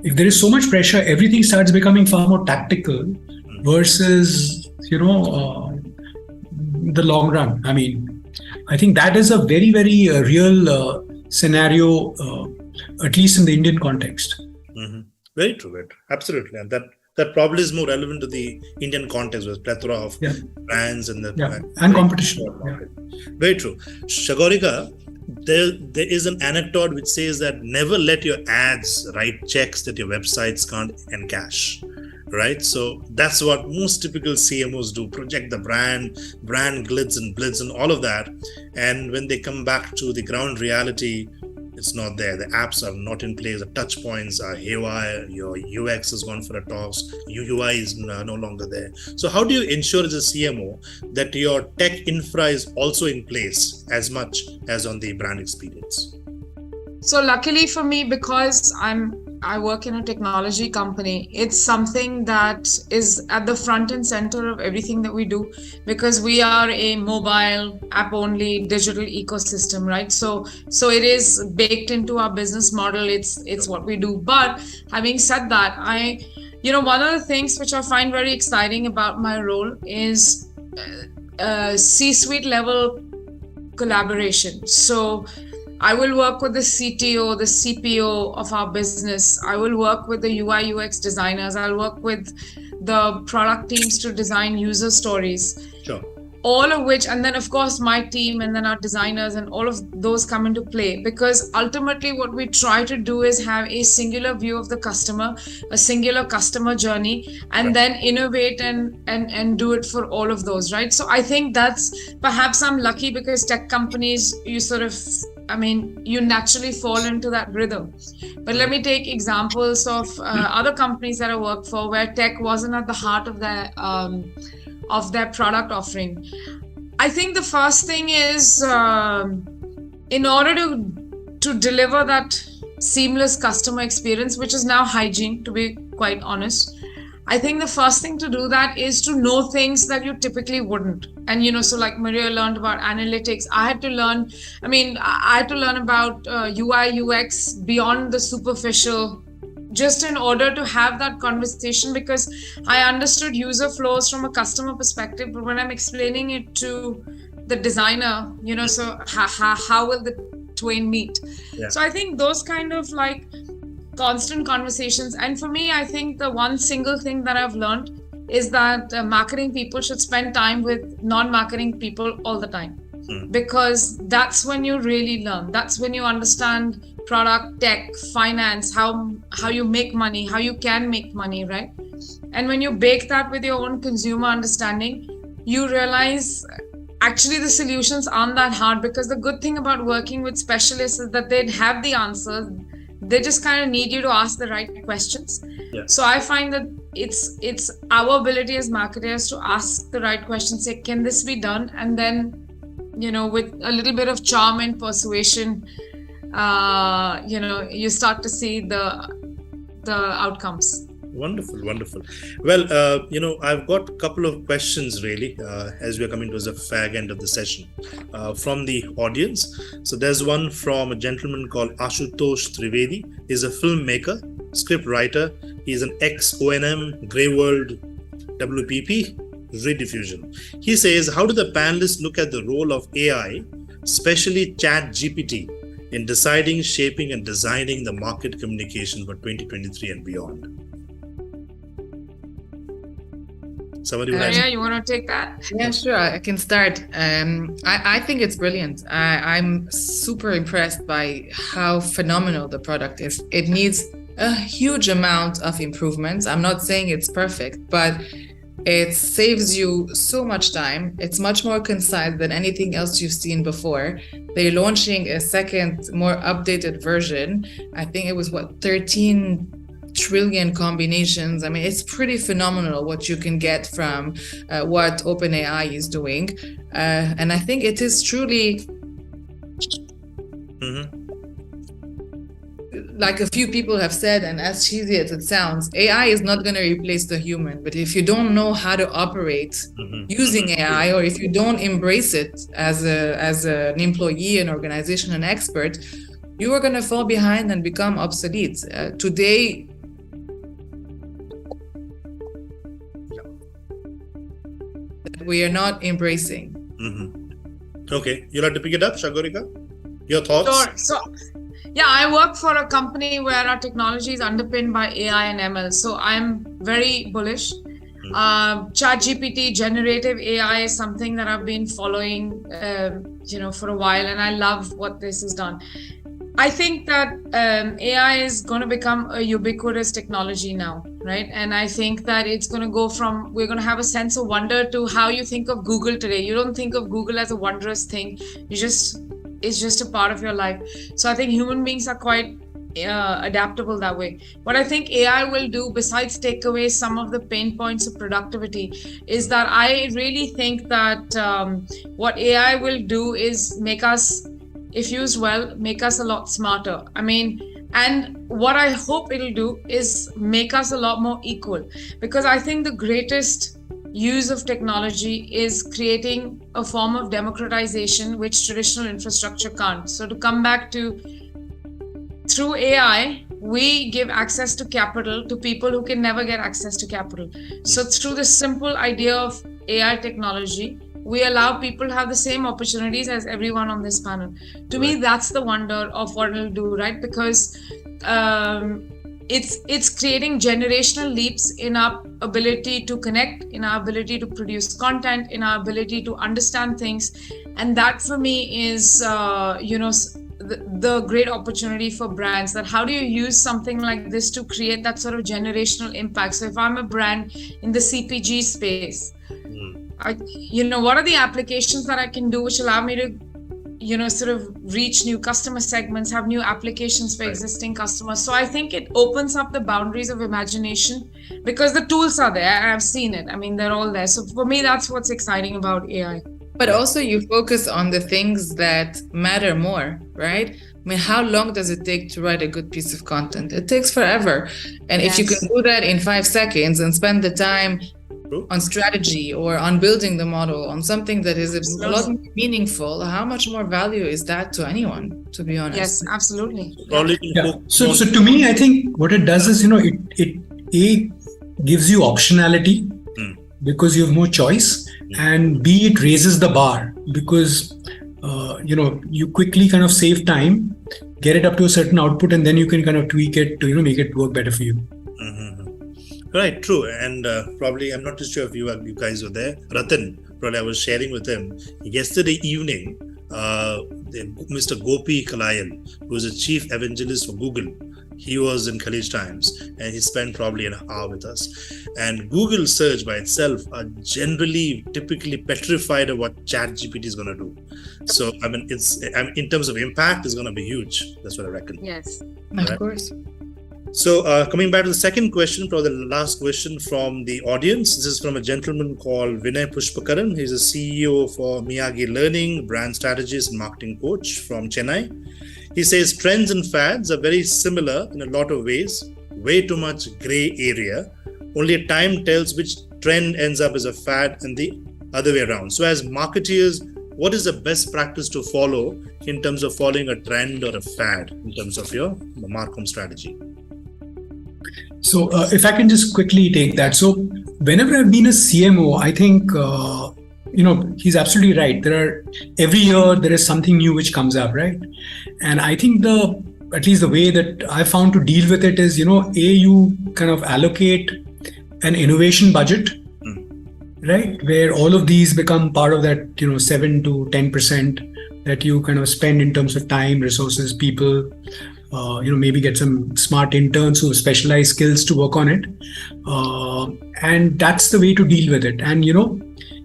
if there is so much pressure, everything starts becoming far more tactical versus, the long run. I mean, I think that is a very, very real scenario, at least in the Indian context. Very true. Absolutely. And that probably is more relevant to the Indian context with plethora of brands and and competition. Very true. Shagorika, there is an anecdote which says that never let your ads write checks that your websites can't encash, right? So that's what most typical CMOs do, project the brand glitz and blitz and all of that. And when they come back to the ground reality, it's not there. The apps are not in place. The touch points are haywire. Your UX has gone for a toss. UI is no longer there. So how do you ensure as a CMO that your tech infra is also in place as much as on the brand experience? So luckily for me, because I work in a technology company, it's something that is at the front and center of everything that we do, because we are a mobile app only digital ecosystem, right? So it is baked into our business model. It's what we do. But having said that, one of the things which I find very exciting about my role is C-suite level collaboration. So I will work with the CTO, the CPO of our business. I will work with the UI UX designers. I'll work with the product teams to design user stories. Sure. All of which, and then of course my team and then our designers and all of those come into play, because ultimately what we try to do is have a singular view of the customer, a singular customer journey, and then innovate and do it for all of those, right? So I think that's, perhaps I'm lucky because tech companies, you naturally fall into that rhythm. But let me take examples of other companies that I work for where tech wasn't at the heart of their product offering. I think the first thing is, in order to deliver that seamless customer experience, which is now hygiene, to be quite honest, I think the first thing to do that is to know things that you typically wouldn't. And, so like Maria learned about analytics, I had to learn about UI, UX beyond the superficial, just in order to have that conversation, because I understood user flows from a customer perspective, but when I'm explaining it to the designer, so how will the twain meet? Yeah. So I think those kind of like constant conversations. And for me, I think the one single thing that I've learned is that marketing people should spend time with non-marketing people all the time, because that's when you really learn. That's when you understand product, tech, finance, how you make money, how you can make money, right? And when you bake that with your own consumer understanding, you realize actually the solutions aren't that hard, because the good thing about working with specialists is that they'd have the answers. They just kind of need you to ask the right questions. Yeah. So I find that it's our ability as marketers to ask the right questions, say, can this be done? And then, with a little bit of charm and persuasion, you start to see the outcomes. Wonderful. Well, I've got a couple of questions really, as we're coming towards the fag end of the session, from the audience. So there's one from a gentleman called Ashutosh Trivedi. He's a filmmaker, script writer. He's an ex-O&M, Grey World, WPP, Rediffusion. He says, how do the panelists look at the role of AI, especially ChatGPT, in deciding, shaping, and designing the market communication for 2023 and beyond? Somebody Maria, you want to take that? Yeah, sure. I can start. I think it's brilliant. I'm super impressed by how phenomenal the product is. It needs a huge amount of improvements. I'm not saying it's perfect, but it saves you so much time. It's much more concise than anything else you've seen before. They're launching a second, more updated version. I think it was 13 trillion combinations. I mean, it's pretty phenomenal what you can get from what OpenAI is doing. And I think it is truly, like a few people have said, and as cheesy as it sounds, AI is not going to replace the human. But if you don't know how to operate using AI, or if you don't embrace it as an employee, an organization, an expert, you are going to fall behind and become obsolete. Today, we are not embracing. Okay, you'd like to pick it up, Shagorika? Your thoughts? Sure. So, yeah, I work for a company where our technology is underpinned by AI and ML. So I'm very bullish. ChatGPT, generative AI is something that I've been following, for a while, and I love what this has done. I think that AI is going to become a ubiquitous technology now, right? And I think that it's going to go from, we're going to have a sense of wonder to how you think of Google today. You don't think of Google as a wondrous thing. It's just a part of your life. So I think human beings are quite adaptable that way. What I think AI will do, besides take away some of the pain points of productivity, is that I really think that what AI will do is make us, if used well, make us a lot smarter. I mean, and what I hope it'll do is make us a lot more equal, because I think the greatest use of technology is creating a form of democratization which traditional infrastructure can't. So to come back to, through AI, we give access to capital to people who can never get access to capital. So through this simple idea of AI technology, we allow people to have the same opportunities as everyone on this panel. To me, that's the wonder of what it'll do, right? Because it's creating generational leaps in our ability to connect, in our ability to produce content, in our ability to understand things. And that for me is, the great opportunity for brands, that how do you use something like this to create that sort of generational impact? So if I'm a brand in the CPG space, what are the applications that I can do which allow me to, sort of reach new customer segments, have new applications for existing customers. So I think it opens up the boundaries of imagination because the tools are there. I've seen it. I mean, they're all there. So for me, that's what's exciting about AI. But also you focus on the things that matter more, right? I mean, how long does it take to write a good piece of content? It takes forever. And if you can do that in 5 seconds and spend the time on strategy or on building the model, on something that is a lot more meaningful, how much more value is that to anyone, to be honest? Yes, absolutely. Yeah. So to me, I think what it does is, it gives you optionality because you have more choice, and B, it raises the bar because, you quickly kind of save time, get it up to a certain output, and then you can kind of tweak it to, make it work better for you. Right, true. And probably, I'm not too sure if you guys were there. Rathin, probably I was sharing with him yesterday evening, Mr. Gopi Kalayal, who is a chief evangelist for Google. He was in Khaleej Times and he spent probably an hour with us. And Google search by itself are typically petrified of what ChatGPT is going to do. So, in terms of impact, it's going to be huge. That's what I reckon. Yes. Of course. So coming back to the second question, probably the last question from the audience. This is from a gentleman called Vinay Pushpakaran. He's a CEO for Miyagi Learning, brand strategist and marketing coach from Chennai. He says trends and fads are very similar in a lot of ways, way too much gray area. Only time tells which trend ends up as a fad and the other way around. So as marketeers, what is the best practice to follow in terms of following a trend or a fad in terms of your Marcom strategy? So if I can just quickly take that. So whenever I've been a CMO, I think, he's absolutely right. Every year there is something new which comes up, right? And I think at least the way that I found to deal with it is, you kind of allocate an innovation budget, right? Where all of these become part of that, 7 to 10% that you kind of spend in terms of time, resources, people, maybe get some smart interns who have specialized skills to work on it. And that's the way to deal with it. And,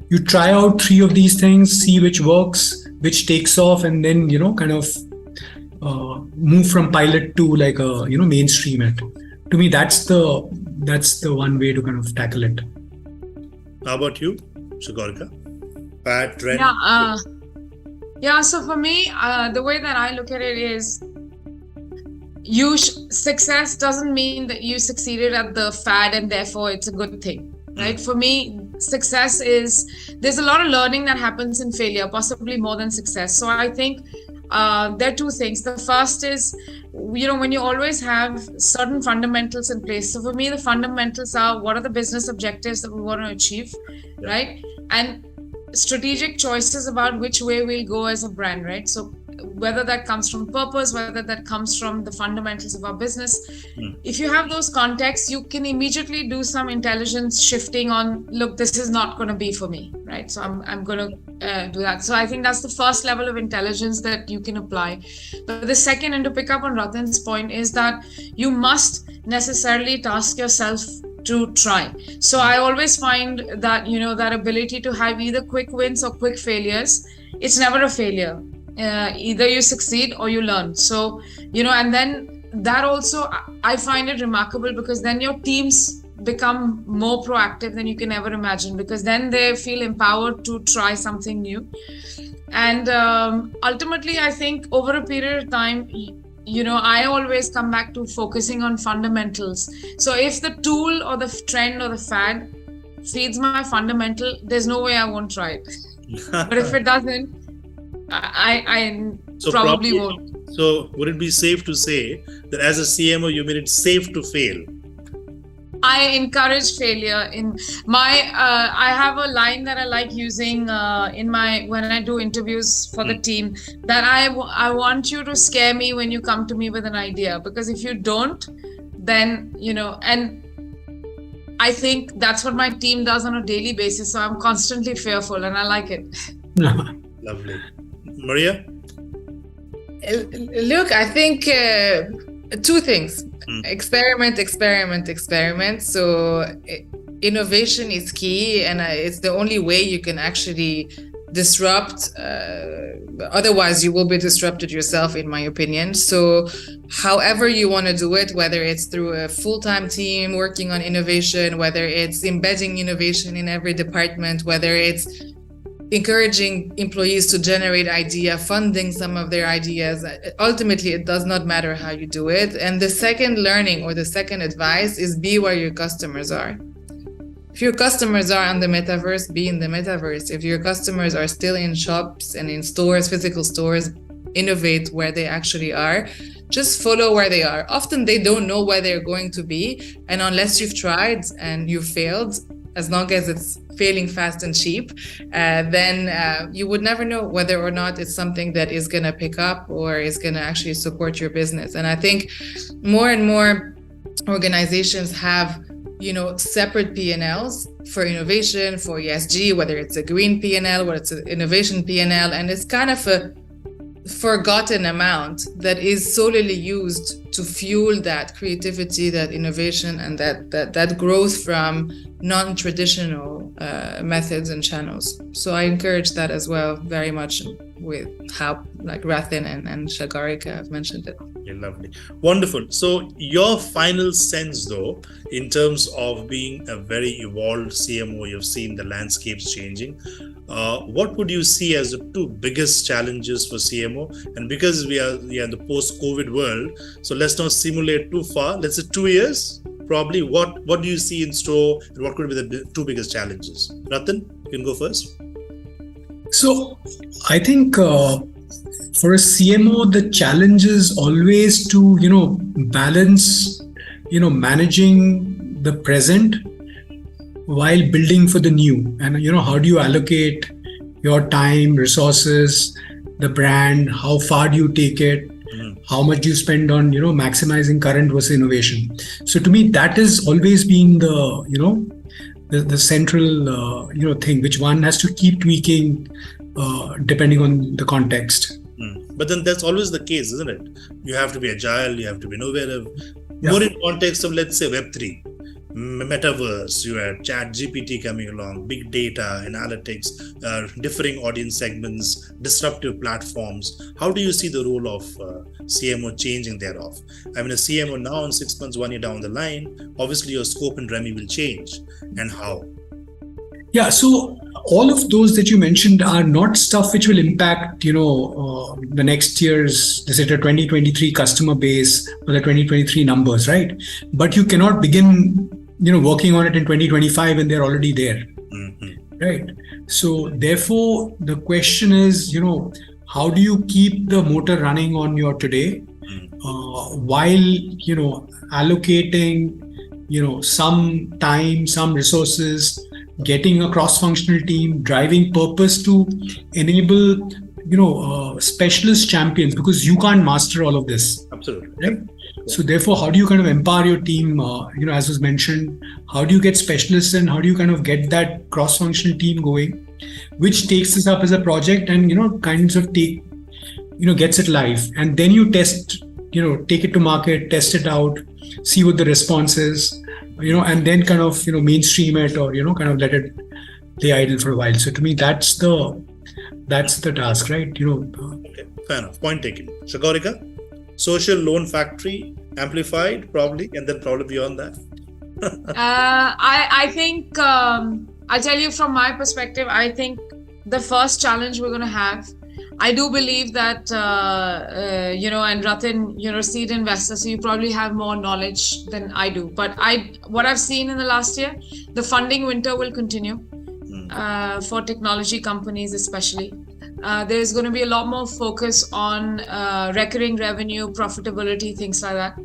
you try out 3 of these things, see which works, which takes off, and then, kind of move from pilot to like a, mainstream it. To me, that's the one way to kind of tackle it. How about you, Shagorika? Fad, trend? Yeah. So for me, the way that I look at it is, success doesn't mean that you succeeded at the fad and therefore it's a good thing, right? For me, success is, there's a lot of learning that happens in failure, possibly more than success. So I think there are 2 things. The first is, when you always have certain fundamentals in place. So for me, the fundamentals are, what are the business objectives that we want to achieve, right? And strategic choices about which way we'll go as a brand, right? So whether that comes from purpose, whether that comes from the fundamentals of our business. If you have those contexts, you can immediately do some intelligence shifting on, look, this is not going to be for me, right? So I'm going to do that. So I think that's the first level of intelligence that you can apply. But the second, and to pick up on Rathin's point, is that you must necessarily task yourself to try. So I always find that, that ability to have either quick wins or quick failures, it's never a failure. Either you succeed or you learn. So, and then that also, I find it remarkable because then your teams become more proactive than you can ever imagine, because then they feel empowered to try something new. And ultimately, I think over a period of time, I always come back to focusing on fundamentals. So if the tool or the trend or the fad feeds my fundamental, there's no way I won't try it. But if it doesn't, I So probably won't. So would it be safe to say that as a CMO, you made it safe to fail? I encourage failure. In my, I have a line that I like using in my when I do interviews for the team. That I want you to scare me when you come to me with an idea, because if you don't, then and I think that's what my team does on a daily basis. So I'm constantly fearful, and I like it. Lovely, Maria. Look, I think two things. Experiment. So innovation is key, and it's the only way you can actually disrupt. Otherwise, you will be disrupted yourself, in my opinion. So however you want to do it, whether it's through a full-time team working on innovation, whether it's embedding innovation in every department, whether it's encouraging employees to generate idea, funding some of their ideas. Ultimately, it does not matter how you do it. And the second learning or the second advice is be where your customers are. If your customers are on the metaverse, be in the metaverse. If your customers are still in shops and in stores, physical stores, innovate where they actually are. Just follow where they are. Often they don't know where they're going to be. And unless you've tried and you've failed, as long as it's failing fast and cheap, then you would never know whether or not it's something that is going to pick up or is going to actually support your business. And I think more and more organizations have, separate P&Ls for innovation, for ESG, whether it's a green P&L, whether it's an innovation P&L, and it's kind of a forgotten amount that is solely used to fuel that creativity, that innovation, and that growth from non-traditional methods and channels. So I encourage that as well, very much, with how like Rathin and Shagorika have mentioned it. Yeah, lovely. Wonderful. So your final sense though, in terms of being a very evolved CMO, you've seen the landscapes changing. What would you see as the two biggest challenges for CMO? And because we are in the post-COVID world, so let's not simulate too far. Let's say 2 years, probably. What do you see in store, and what could be the two biggest challenges? Rathin, you can go first. So I think for a CMO, the challenge is always to, balance, managing the present while building for the new. And, how do you allocate your time, resources, the brand, how far do you take it? How much do you spend on, maximizing current versus innovation? So to me, that has always been the central, thing, which one has to keep tweaking depending on the context. But then that's always the case, isn't it? You have to be agile, you have to be innovative. Yeah. More in context of, let's say, Web3, metaverse, you had chat GPT coming along, big data, analytics, differing audience segments, disruptive platforms. How do you see the role of CMO changing thereof? I mean, a CMO now in 6 months, 1 year down the line, obviously your scope and remit will change. And how? Yeah, so all of those that you mentioned are not stuff which will impact, the next year's, let's say, the 2023 customer base or the 2023 numbers, right? But you cannot begin, working on it in 2025 and they're already there, right? So therefore, the question is, how do you keep the motor running on your today while, allocating, some time, some resources, getting a cross-functional team, driving purpose to enable, specialist champions, because you can't master all of this. Absolutely. Right? So therefore, how do you kind of empower your team? As was mentioned, how do you get specialists and how do you kind of get that cross-functional team going, which takes this up as a project and, kinds of gets it live. And then you test, take it to market, test it out, see what the response is, and then kind of, mainstream it or, kind of let it lay idle for a while. So to me, that's the task, right? Okay, fair enough. Point taken. Shagorika, social loan factory amplified probably, and then probably beyond that. I think, I'll tell you from my perspective, I think the first challenge we're going to have, I do believe that, and Rathin, you're a seed investor, so you probably have more knowledge than I do. But what I've seen in the last year, the funding winter will continue for technology companies especially. There's going to be a lot more focus on recurring revenue, profitability, things like that.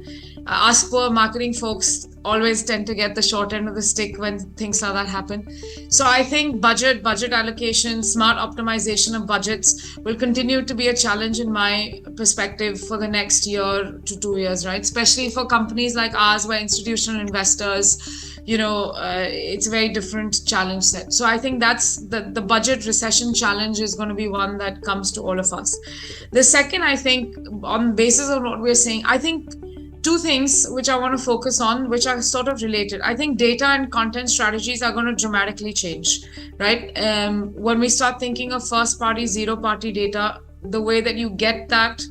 Us poor marketing folks always tend to get the short end of the stick when things like that happen. So I think budget allocation, smart optimization of budgets will continue to be a challenge in my perspective for the next year to 2 years, right? Especially for companies like ours where institutional investors, it's a very different challenge set. So I think that's the budget recession challenge is going to be one that comes to all of us. The second, I think, on basis of what we're saying, I think two things which I want to focus on, which are sort of related. I think data and content strategies are going to dramatically change, right? When we start thinking of first party, zero party data, the way that you get that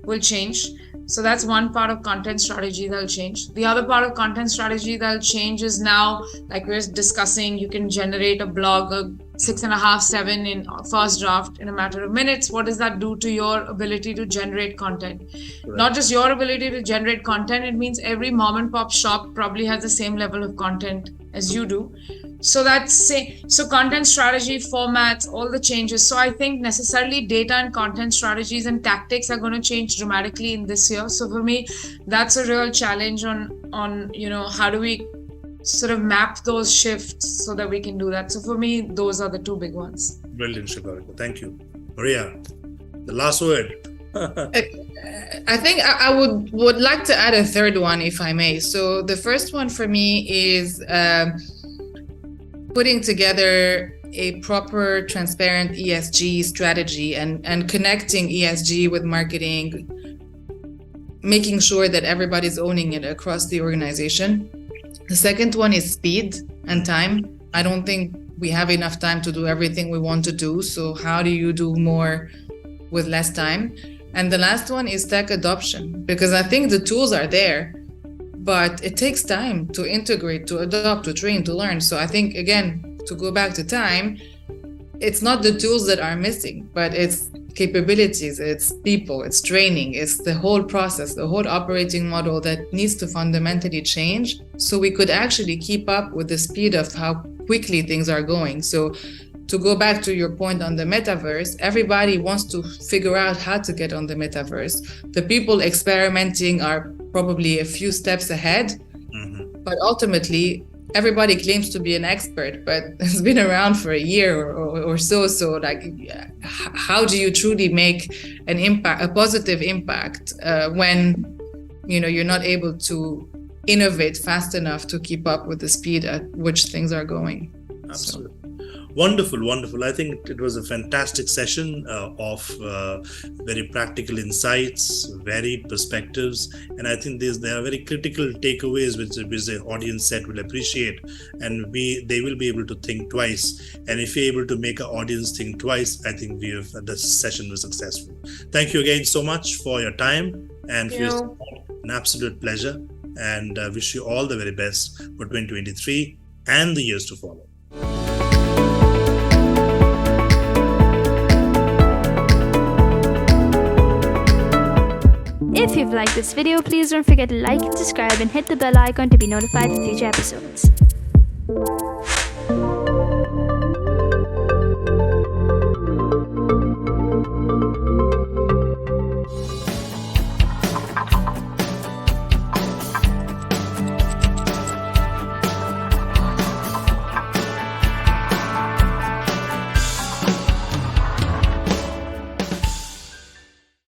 will change. So that's one part of content strategy that'll change. The other part of content strategy that'll change is now, like we're discussing, you can generate a blog, 6.5, 7 in first draft in a matter of minutes. What does that do to your ability to generate content? Right. Not just your ability to generate content, it means every mom and pop shop probably has the same level of content as you do. So so content strategy, formats, all the changes. So I think necessarily data and content strategies and tactics are going to change dramatically in this year. So for me, that's a real challenge on how do we sort of map those shifts so that we can do that. So for me, those are the two big ones. Brilliant, Shagorika. Thank you. Maria, the last word. I think I would like to add a third one, if I may. So the first one for me is putting together a proper, transparent ESG strategy and connecting ESG with marketing, making sure that everybody's owning it across the organization. The second one is speed and time. I don't think we have enough time to do everything we want to do. So how do you do more with less time? And the last one is tech adoption, because I think the tools are there, but it takes time to integrate, to adopt, to train, to learn. So I think, again, to go back to time, it's not the tools that are missing, but it's capabilities, it's people, it's training, it's the whole process, the whole operating model that needs to fundamentally change so we could actually keep up with the speed of how quickly things are going. So to go back to your point on the metaverse, everybody wants to figure out how to get on the metaverse. The people experimenting are probably a few steps ahead, but ultimately, everybody claims to be an expert, but it's been around for a year or so. So, like, how do you truly make an impact, a positive impact, when you're not able to innovate fast enough to keep up with the speed at which things are going? Absolutely. Wonderful. I think it was a fantastic session of very practical insights, varied perspectives, and I think there are very critical takeaways which the audience set will appreciate, and they will be able to think twice. And if you're able to make our audience think twice, I think the session was successful. Thank you again so much for your time and for your support. An absolute pleasure, and wish you all the very best for 2023 and the years to follow. If you've liked this video, please don't forget to like, subscribe and hit the bell icon to be notified for future episodes.